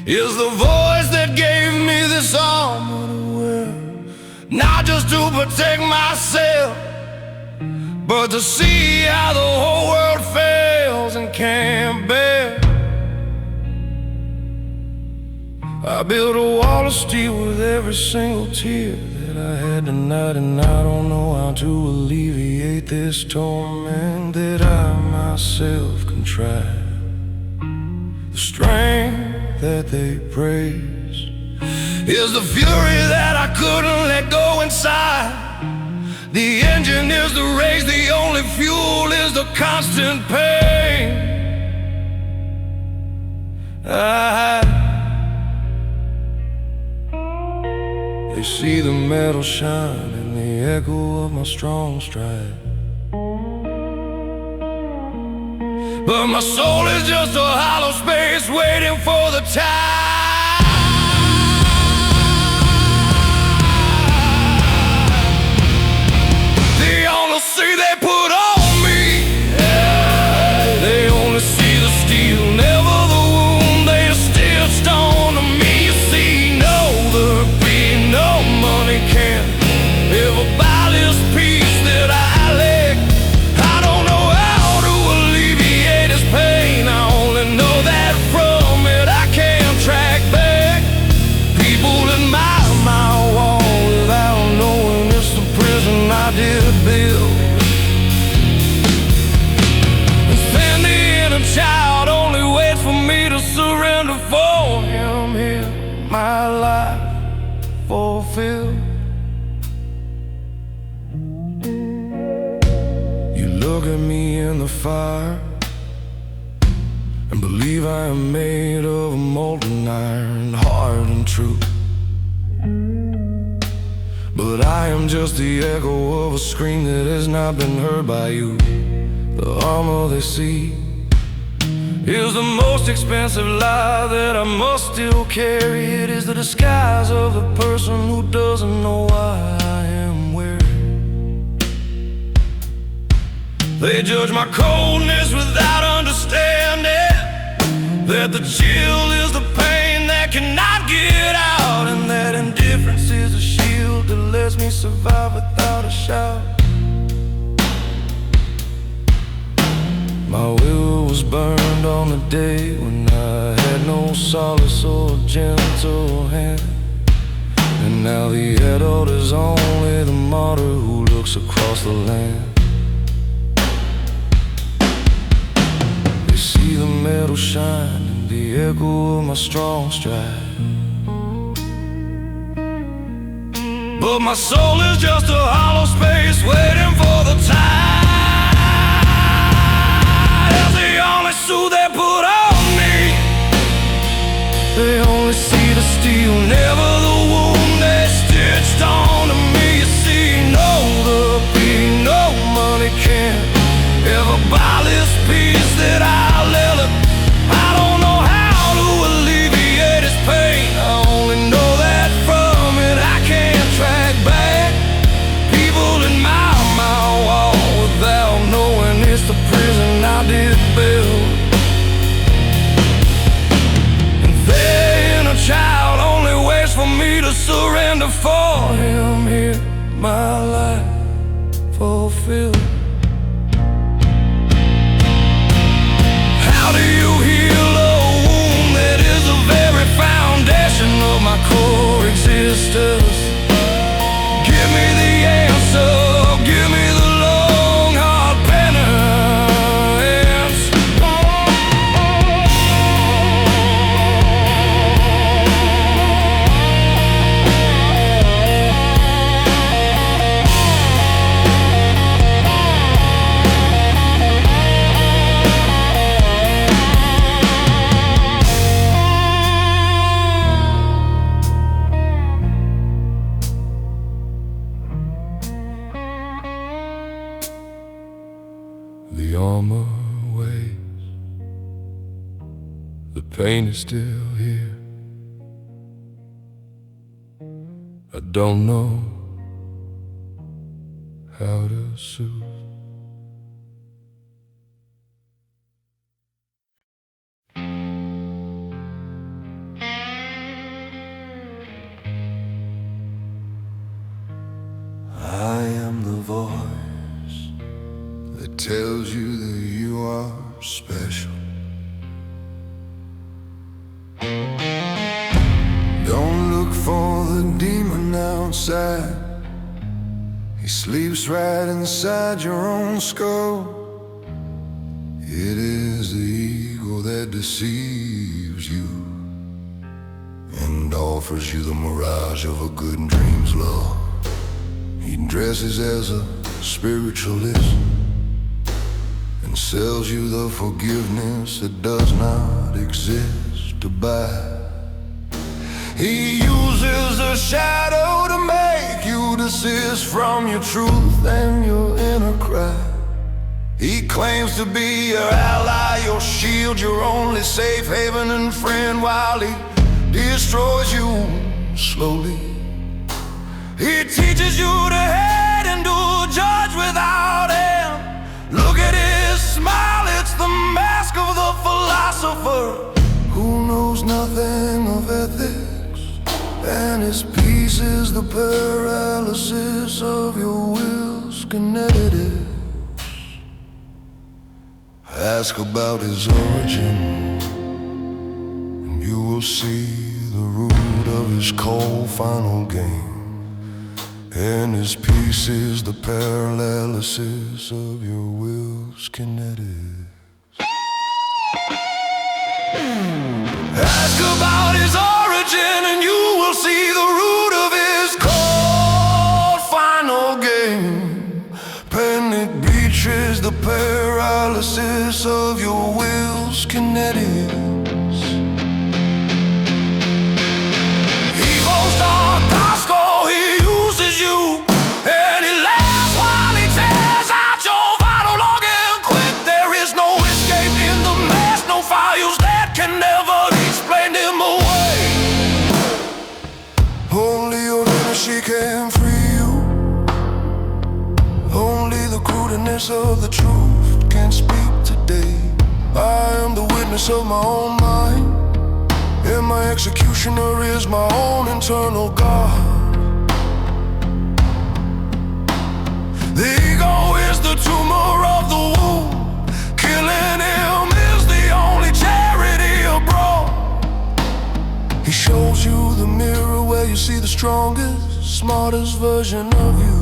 is the voice that gave me this armor to wear, not just to protect myself, but to see how the whole world fails and can't bear. I built a wall of steel with every single tear that I had tonight, and I don't know how to alleviate this torment that I myself contrive. The strength that they praise is the fury that I couldn't let go inside. The engine is the rage, the only fuel is the constant pain. They see the metal shine in the echo of my strong stride, but my soul is just a hollow space waiting for the tide. They only see they put on me. They only see the steel, never the wound they stitched onto me. You see, no, there be no money can ever buy this peace that I lack. I don't know how to alleviate his pain. I only know that from it I can't track back. People admire my wall without knowing it's the prison I did build. And then the inner child only waits for me to surrender for him. Here, my life fulfilled. You look at me in the fire and believe I am made of molten iron, hard and true. But I am just the echo of a scream that has not been heard by you. The armor they see is the most expensive lie that I must still carry. It is the disguise of the person who doesn't know why I am wearing. They judge my coldness without understanding that the chill is the pain that cannot get out, and that indifference is a shield that lets me survive without a shout. My will was burned on the day when I had no solace or gentle hand, and now the adult is only the martyr who looks across the land. They see the metal shine in the echo of my strong stride, but my soul is just a hollow space waiting for the tide. As the only suit they put on me, they only see the steel, never the wound they stitched onto me. You see, no, there'll be no money can ever buy this peace that I let it. I don't know how to alleviate his pain. I only know that from it I can't track back. People admire my wall without knowing it's the prison I did build. And their inner child only waits for me to surrender for him. Here, my life fulfilled. How do you heal a wound that is the very foundation of my core existence? Give me the answer, give me the long hard penance. The armor weighs, the pain is still here. I don't know how to soothe. I am the voice that tells you that you are special. Don't look for the demon outside. He sleeps right inside your own skull. It is the ego that deceives you, and and offers you the mirage of a good dream's love. He dresses as a spiritualist and sells you the forgiveness that does not exist to buy. He uses a shadow to make you desist from your truth and your inner cry. He claims to be your ally, your shield, your only safe haven and friend, while he destroys you slowly. He teaches you to hate and to judge without end. Look at his smile, it's the mask of the philosopher who knows nothing of ethics. And his peace is the paralysis of your will's kinetics. Ask about his origin, and you will see the root of his cold final game. And his peace is the paralysis of your will's kinetics. Ask about his origin, and you will see the root of his cold final game. Panic breaches the paralysis of your will's kinetics. Evil's dark gospel, he uses you, and he laughs while he tears out your vital organ quick. There is no escape in the mask, no files that can never explain him away. Only your energy can free you. Only the crudeness of the truth can speak today. I am the witness of my own mind, and my executioner is my own internal God. The ego is the tumor of the womb. Killing him is the only charity abroad. He shows you the mirror where you see the strongest, smartest version of you.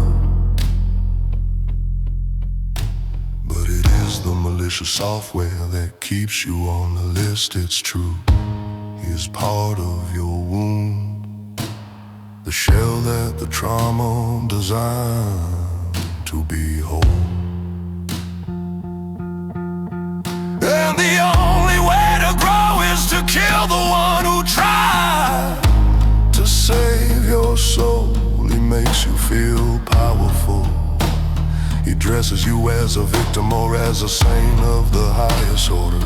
But it is the malicious software that keeps you on the list, it's true. He is part of your wound, the shell that the trauma designed to be whole. And the only way to grow is to kill the one who tried to save your soul. He makes you feel powerful. He dresses you as a victim or as a saint of the highest order,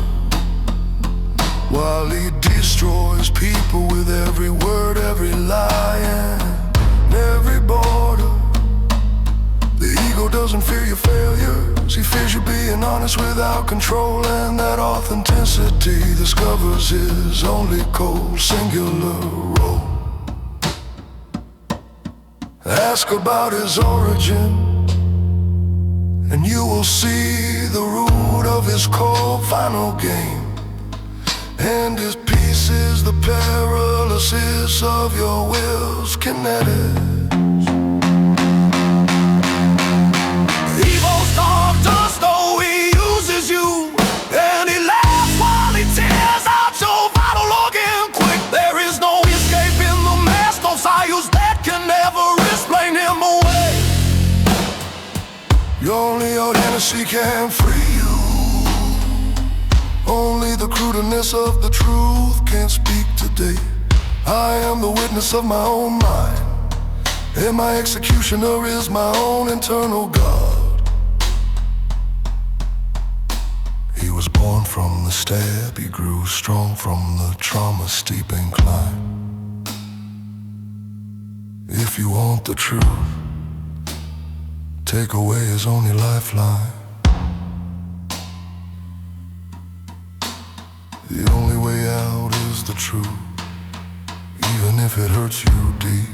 while he destroys people with every word, every lie, and every border. The ego doesn't fear your failures, he fears you being honest without control. And that authenticity discovers his only cold singular role. Ask about his origin, and you will see the root of his cold final game. And his peace is the paralysis of your will's kinetics. Evil's dark dust, oh, he uses you, and he laughs while he tears out your vital organ quick. There is no escape in the mask, no science that can never explain him away. Only your Hennessy can free you. Only the crudeness of the truth can speak today. I am the witness of my own mind, and my executioner is my own internal God. He was born from the stab, he grew strong from the trauma-steep incline. If you want the truth, take away his only lifeline. The only way out is the truth, even if it hurts you deep.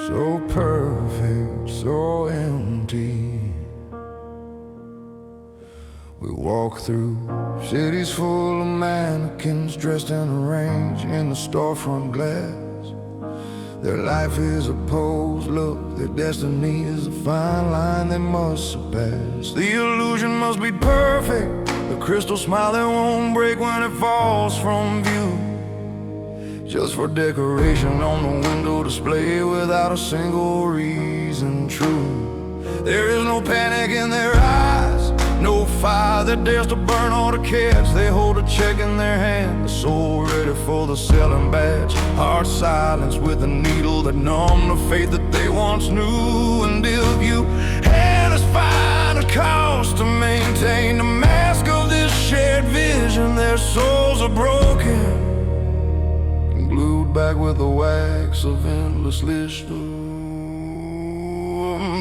so perfect, so empty. We walk through cities full of mannequins dressed in a range in the storefront glass. Their life is a pose, look, their destiny is a fine line they must surpass. The illusion must be perfect, the crystal smile that won't break when it falls from view. Just for decoration on the window display without a single reason true. There is no panic in their eyes, no fire that dares to burn all the cats. They hold a check in their hand, the soul ready for the selling badge. Hard silence with a needle that numbed the faith that they once knew. And if you had us find a cause to maintain the mask of this shared vision, their souls are broken, glued back with the wax of endlessly stored.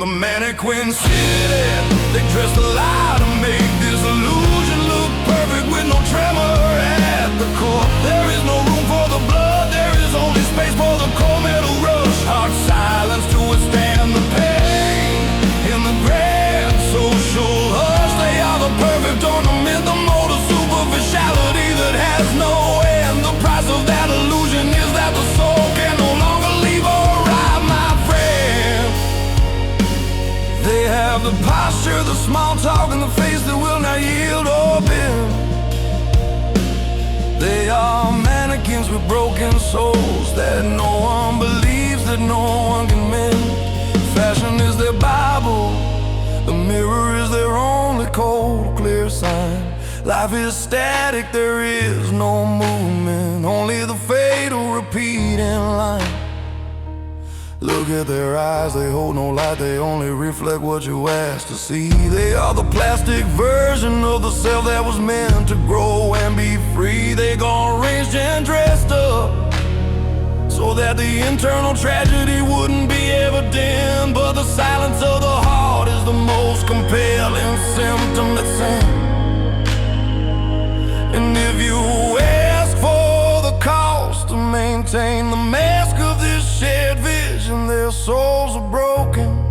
The mannequin city, they dress the lie to make this illusion look perfect with no tremor at the core. There is no room for the blood, there is only space for the cold metal rush. Hard silence to withstand the pain. In the grand social hush, they are the perfect ornament, the mode of superficiality that has no end. The price of that illusion is that the soul can no longer leave or arrive, my friend. They have the posture, the small talk, and the face that will not yield or bend. They are mannequins with broken souls that no one believes, that no one can mend. Fashion is their Bible, the mirror is their only cold, clear sign. Life is static, there is no movement, only the fatal repeating line. Look at their eyes, they hold no light, they only reflect what you ask to see. They are the plastic version of the self that was meant to grow and be free. They gone arranged and dressed up so that the internal tragedy wouldn't be evident. But the silence of the heart is the most compelling symptom that's in. And if you ask for the cost to maintain the mask of this shared vision, their souls are broken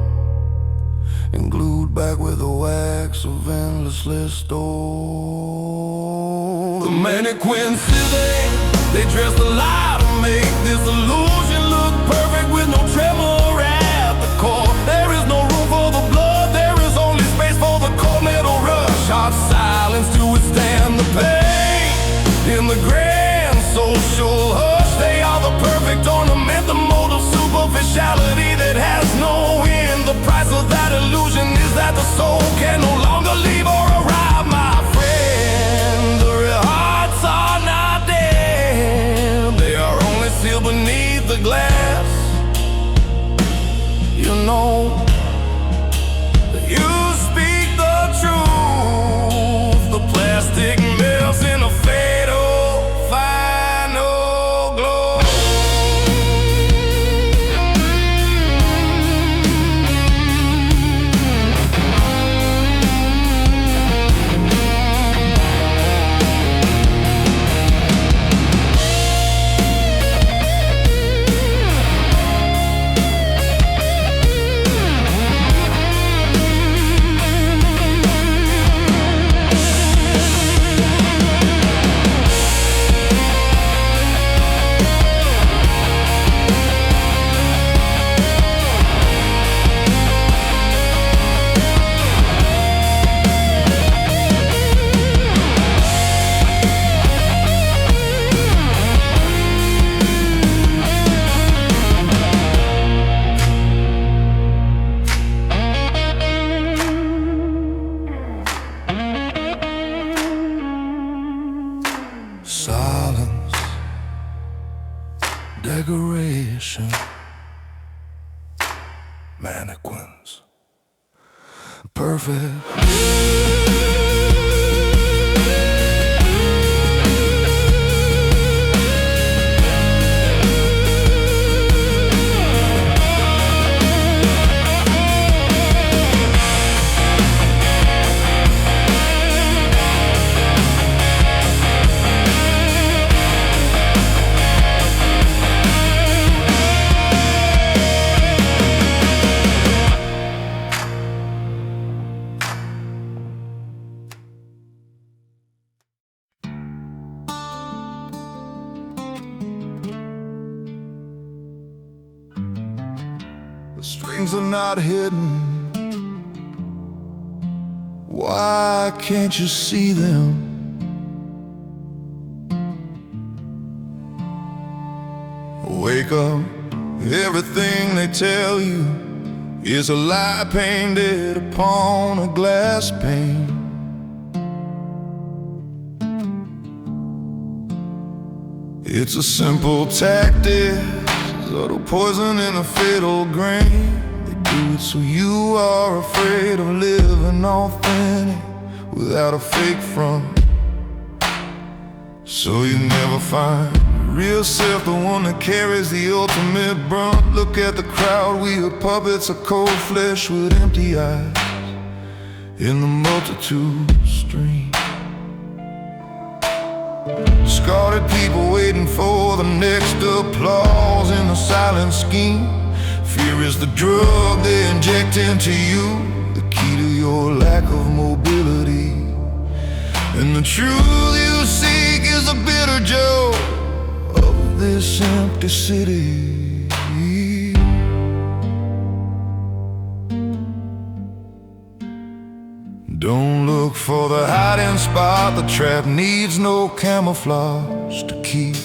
and glued back with the wax of endlessly stored. The mannequin city, they dress the lie to make this illusion look perfect with no tremor at the core. There is no room for the blood, there is only space for the cold metal rush. Hard silence to withstand the pain. In the grand social hush, they are the perfect ornament, the mode of superficiality that has no end. The price of that illusion is that the soul can no longer leave or arrive, my friend. The real hearts are not dead, they are only sealed beneath the glass. You know, you speak the truth, the plastic melts in a fatal final glow. Silence, decoration, mannequins, perfect. things are not hidden. Why can't you see them? Wake up, everything they tell you is a lie painted upon a glass pane. It's a simple tactic, subtle poison in a fatal grain. They do it so you are afraid of living authentic without a fake front. So you never find real self, the one that carries the ultimate brunt. Look at the crowd, we are puppets of cold flesh with empty eyes in the multitude stream. Discarded people waiting for the next applause in a silent scheme. Fear is the drug they inject into you, the key to your lack of mobility. And the truth you seek is the bitter joke of this empty city. Don't look for the hiding spot, the trap needs no camouflage to keep.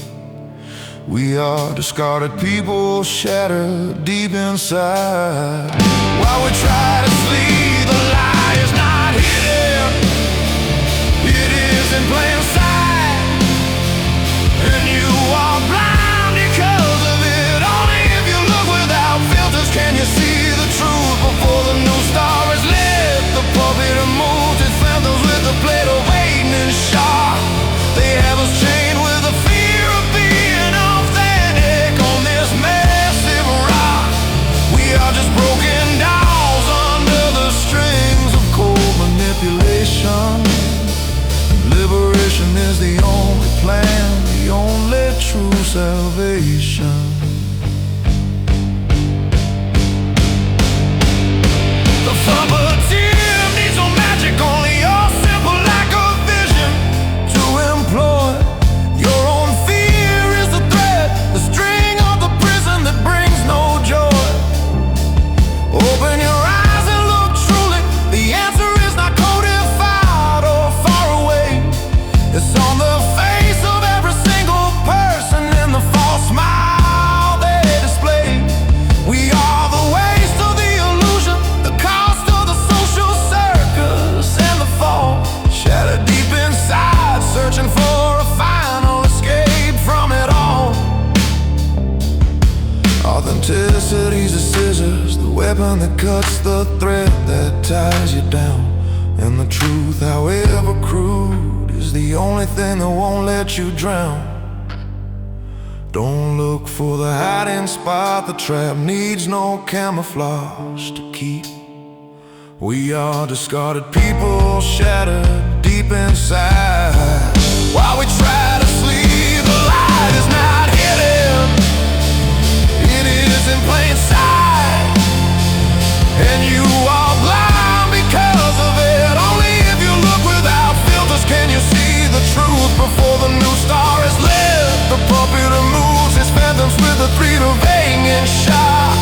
We are discarded people, shattered deep inside. While we try to sleep, the lie is not hidden, it is in plain sight. And you are blind because of it. Only if you look without filters can you see the truth before the new star is lit. The puppet moves its phantoms with a plate of waiting and shock. They have us chained with the fear of being authentic on this massive rock. We are just broken dolls under the strings of cold manipulation. Liberation is the only plan, the only true salvation. The puppeteer needs no magic, only your simple lack of vision to employ. Your own fear is the thread, the string of the prison that brings no joy. Open your eyes and look truly, the answer is not codified or far away. It's on the face of every single person in the false smile they display. We are the waste of the illusion, the cost of the social circus and the fall. Shattered deep inside, searching for a final escape from it all. Authenticity's the scissors, the weapon that cuts the thread that ties you down. And the truth, however crude, is the only thing that won't let you drown. Don't look for the hiding spot, the trap needs no camouflage to keep. We are discarded people, shattered deep inside. While we try to sleep, the light is not hidden, it is in plain sight. And you are blind because of it. Only if you look without filters can you see the truth before the new star is lit. The puppet moves his phantoms with a threat of hanging shot.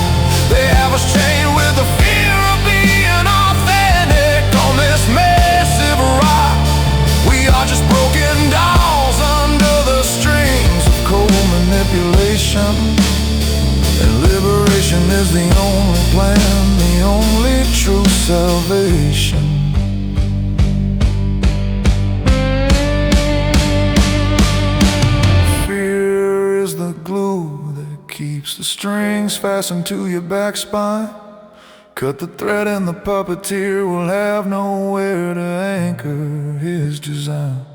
They have us chained with the fear of being authentic on this massive rock. We are just broken dolls under the strings of cold manipulation. And liberation is the only plan, the only true salvation. Fear is the glue that keeps the strings fastened to your back spine. Cut the thread and the puppeteer will have nowhere to anchor his design.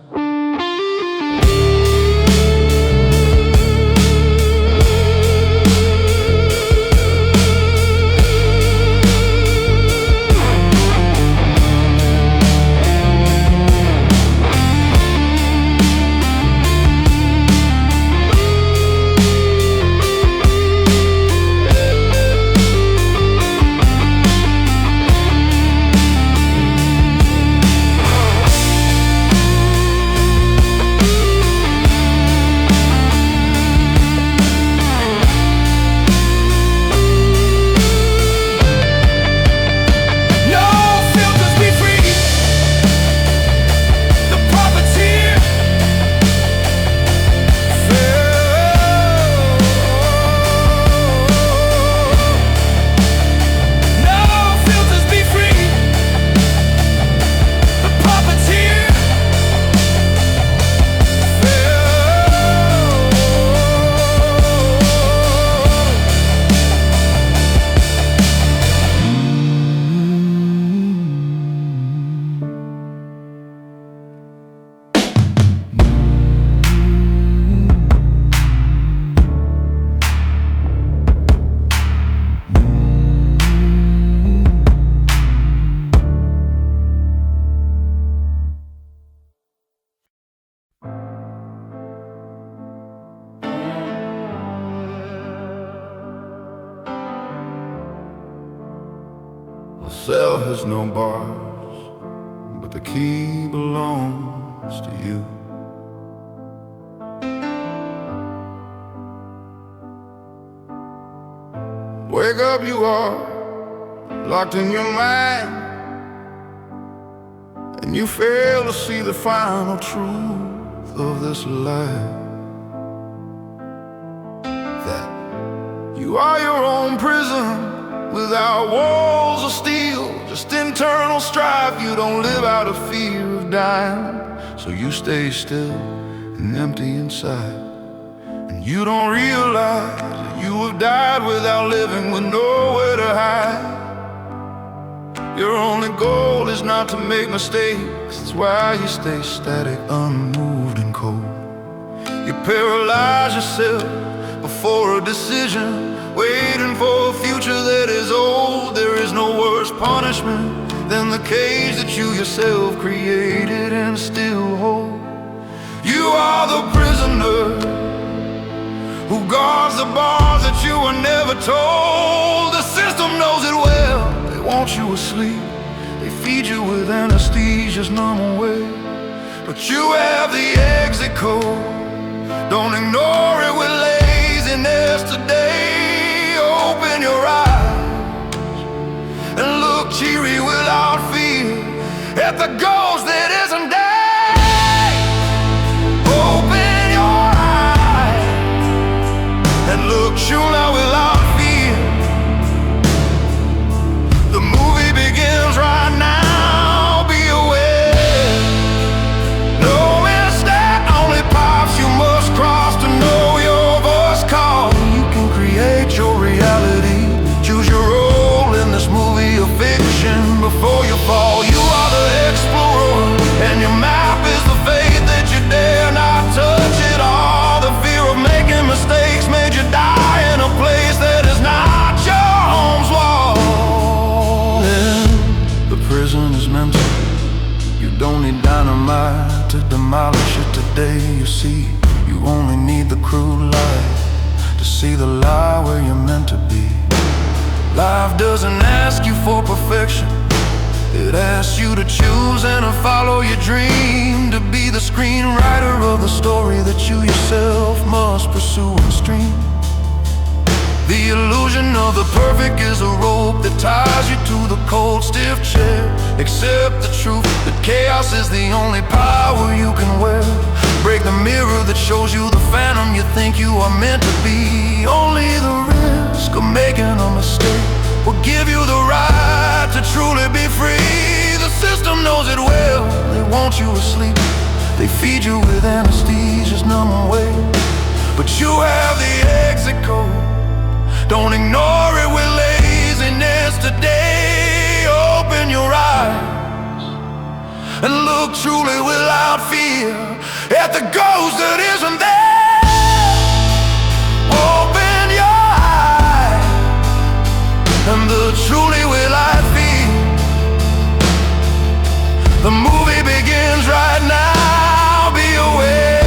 there's no bars, but the key belongs to you. Wake up, you are locked in your mind, and you fail to see the final truth of this life, that you are your own prison without walls of steel, just internal strife. You don't live out of fear of dying, so you stay still and empty inside. And you don't realize that you have died without living, with nowhere to hide. Your only goal is not to make mistakes, that's why you stay static, unmoved and cold. You paralyze yourself before a decision, waiting for a future that is old. There is no worse punishment than the cage that you yourself created and still hold. You are the prisoner who guards the bars that you were never told. The system knows it well. They want you asleep, they feed you with anesthesia's numb away, but you have the exit code. Don't ignore it with laziness today. Open your eyes and look cheery without fear at the ghost that isn't dead. Open your eyes and look truly without fear. The movie begins right now, be aware. No mistake, only paths you must cross to know your voice call. You can create your reality, choose your role in this movie of fiction before you fall. You are the explorer, and your map is the faith that you dare not touch it all. The fear of making mistakes made you die in a place that is not your home's wall. And the prison is mental. You don't need dynamite to demolish it today. You see, you only need the crude light to see the lie where you're meant to be. Life doesn't ask you for perfection, it asks you to choose and to follow your dream, to be the screenwriter of the story that you yourself must pursue and stream. The illusion of the perfect is a rope that ties you to the cold, stiff chair. Accept the truth that chaos is the only power you can wear. Break the mirror that shows you the phantom you think you are meant to be. Only the risk of making a mistake will give you the right to truly be free. The system knows it well. They want you asleep, they feed you with anesthesia's numb away, but you have the exit code. Don't ignore it with laziness today. Open your eyes and look truly without fear at the ghost that isn't there. Open your eyes and look truly without fear. The movie begins right now, be aware.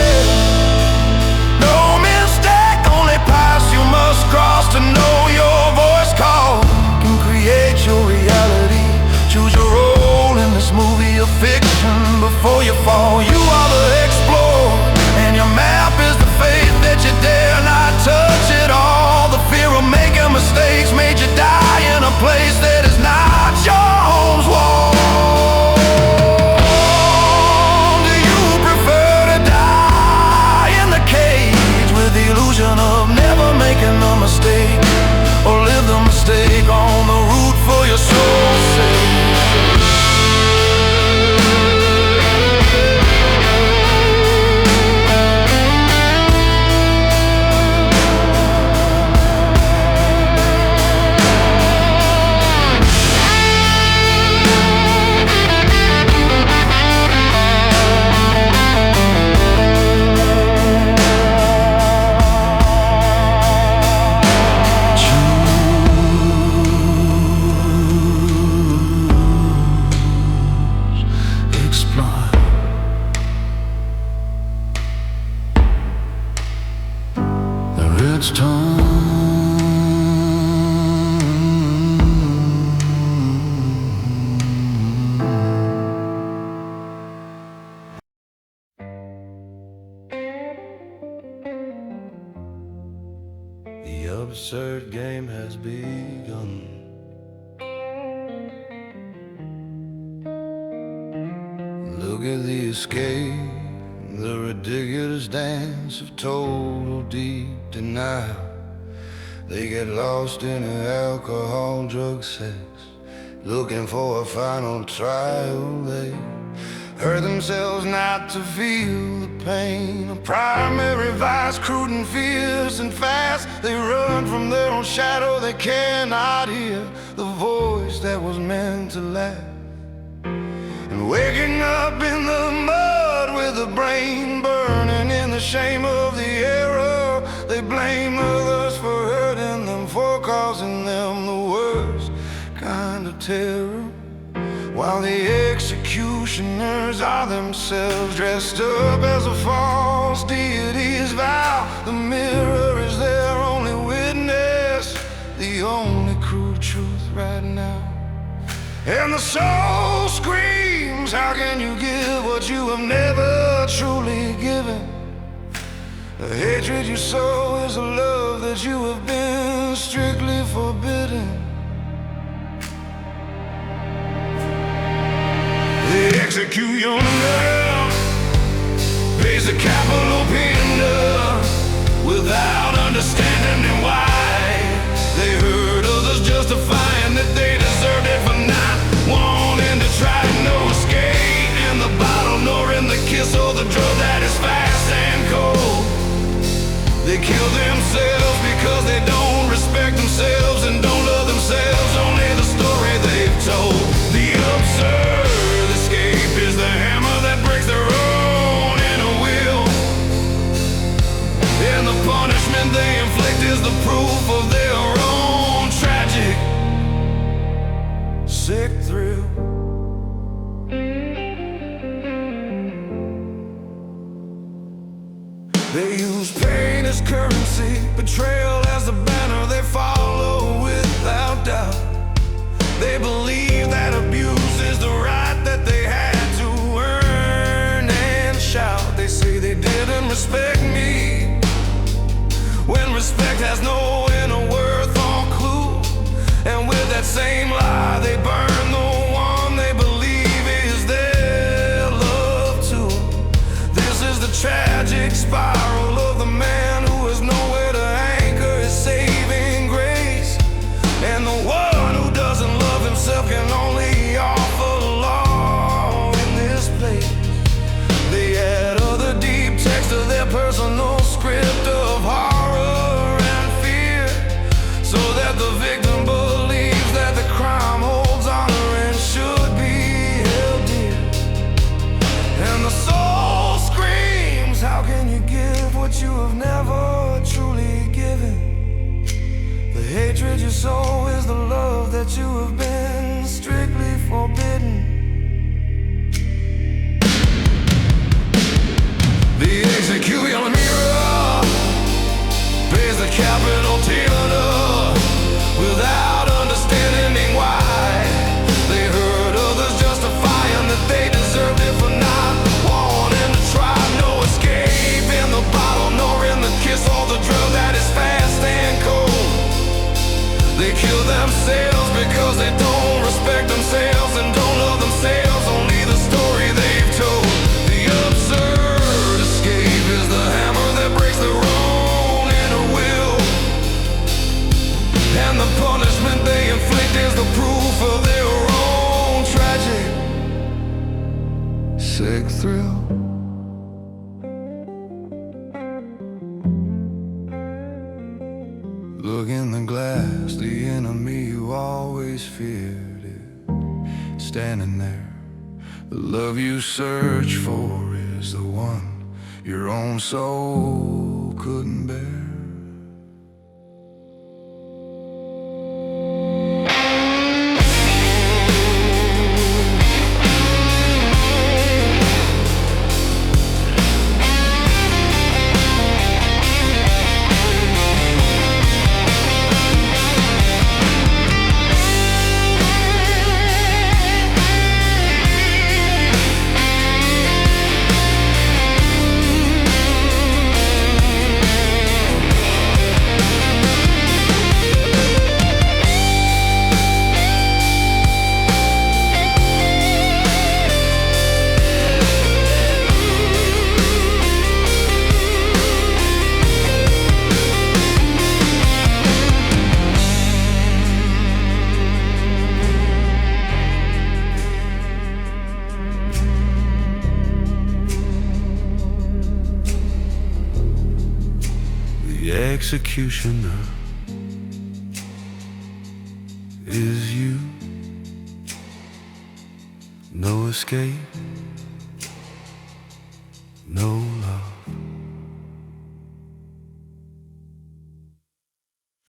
No mistake, only paths you must cross to know your voice call. You can create your reality, choose your role in this movie of fiction before you fall. You are the explorer, and your map is the faith that you dare not touch it all. The fear of making mistakes made you die in a place that is not your home's wall. Do you prefer to die in the cage with the illusion of never making a mistake, or live the mistake on the route for your soul's sake? absurd game has begun. Look at the escape, the ridiculous dance of total deep denial. They get lost in alcohol, drug, sex, looking for a final trial. They hurt themselves not to feel the pain. A primary vice, crude and fierce and fast. They run from their own shadow, they cannot hear the voice that was meant to laugh. And waking up in the mud with the brain burning in the shame of the error, they blame others for hurting them, for causing them the worst kind of terror, while the executioners are themselves dressed up as a false deity's vow. The mirror is their only witness, the only cruel truth right now. And the soul screams, how can you give what you have never truly given? The hatred you sow is a love that you have been strictly forbidden. They execute your nerve, pays a capital payment without understanding why. They hurt others, justifying that they deserved it for not wanting to try. No escape in the bottle, nor in the kiss or the drug that is fast and cold. They kill themselves because they don't respect themselves and don't love themselves, only the story they've told. The absurd escape is the hammer that breaks their own inner will, and the punishment they inflict is the proof of their own tragic, sick thrill. They use pain as currency, betrayal as the banner they follow without doubt. They believe that abuse is the right that they had to earn and shout. They say they didn't respect me, when respect has no inner worth or clue. And with that same lie, they burn the one they believe is their love too. This is the tragic spiral of the man who has nowhere to anchor his saving grace. And the one who doesn't love himself can only offer law in this place. They add other deep text to their personal script of horror and fear, so that the victim believes that the crime holds honor and should be held dear. And the soul screams, how can you give what you have never truly given? The hatred you sow is the love that you have been strictly forbidden. They execute your mirror, pays the capital payment without understanding why. They hurt others, justifying that they deserved it for not wanting to try. No escape in the bottle, nor in the kiss or the drug that is fast and cold. They kill themselves because they don't respect themselves and don't love themselves, only the story they've told. The absurd escape is the hammer that breaks their own inner will, and the punishment they inflict is the proof of their own tragic, sick thrill. Look in the glass, the enemy you always feared is standing there. The love you search for is the one your own soul couldn't bear. executioner is you. No escape.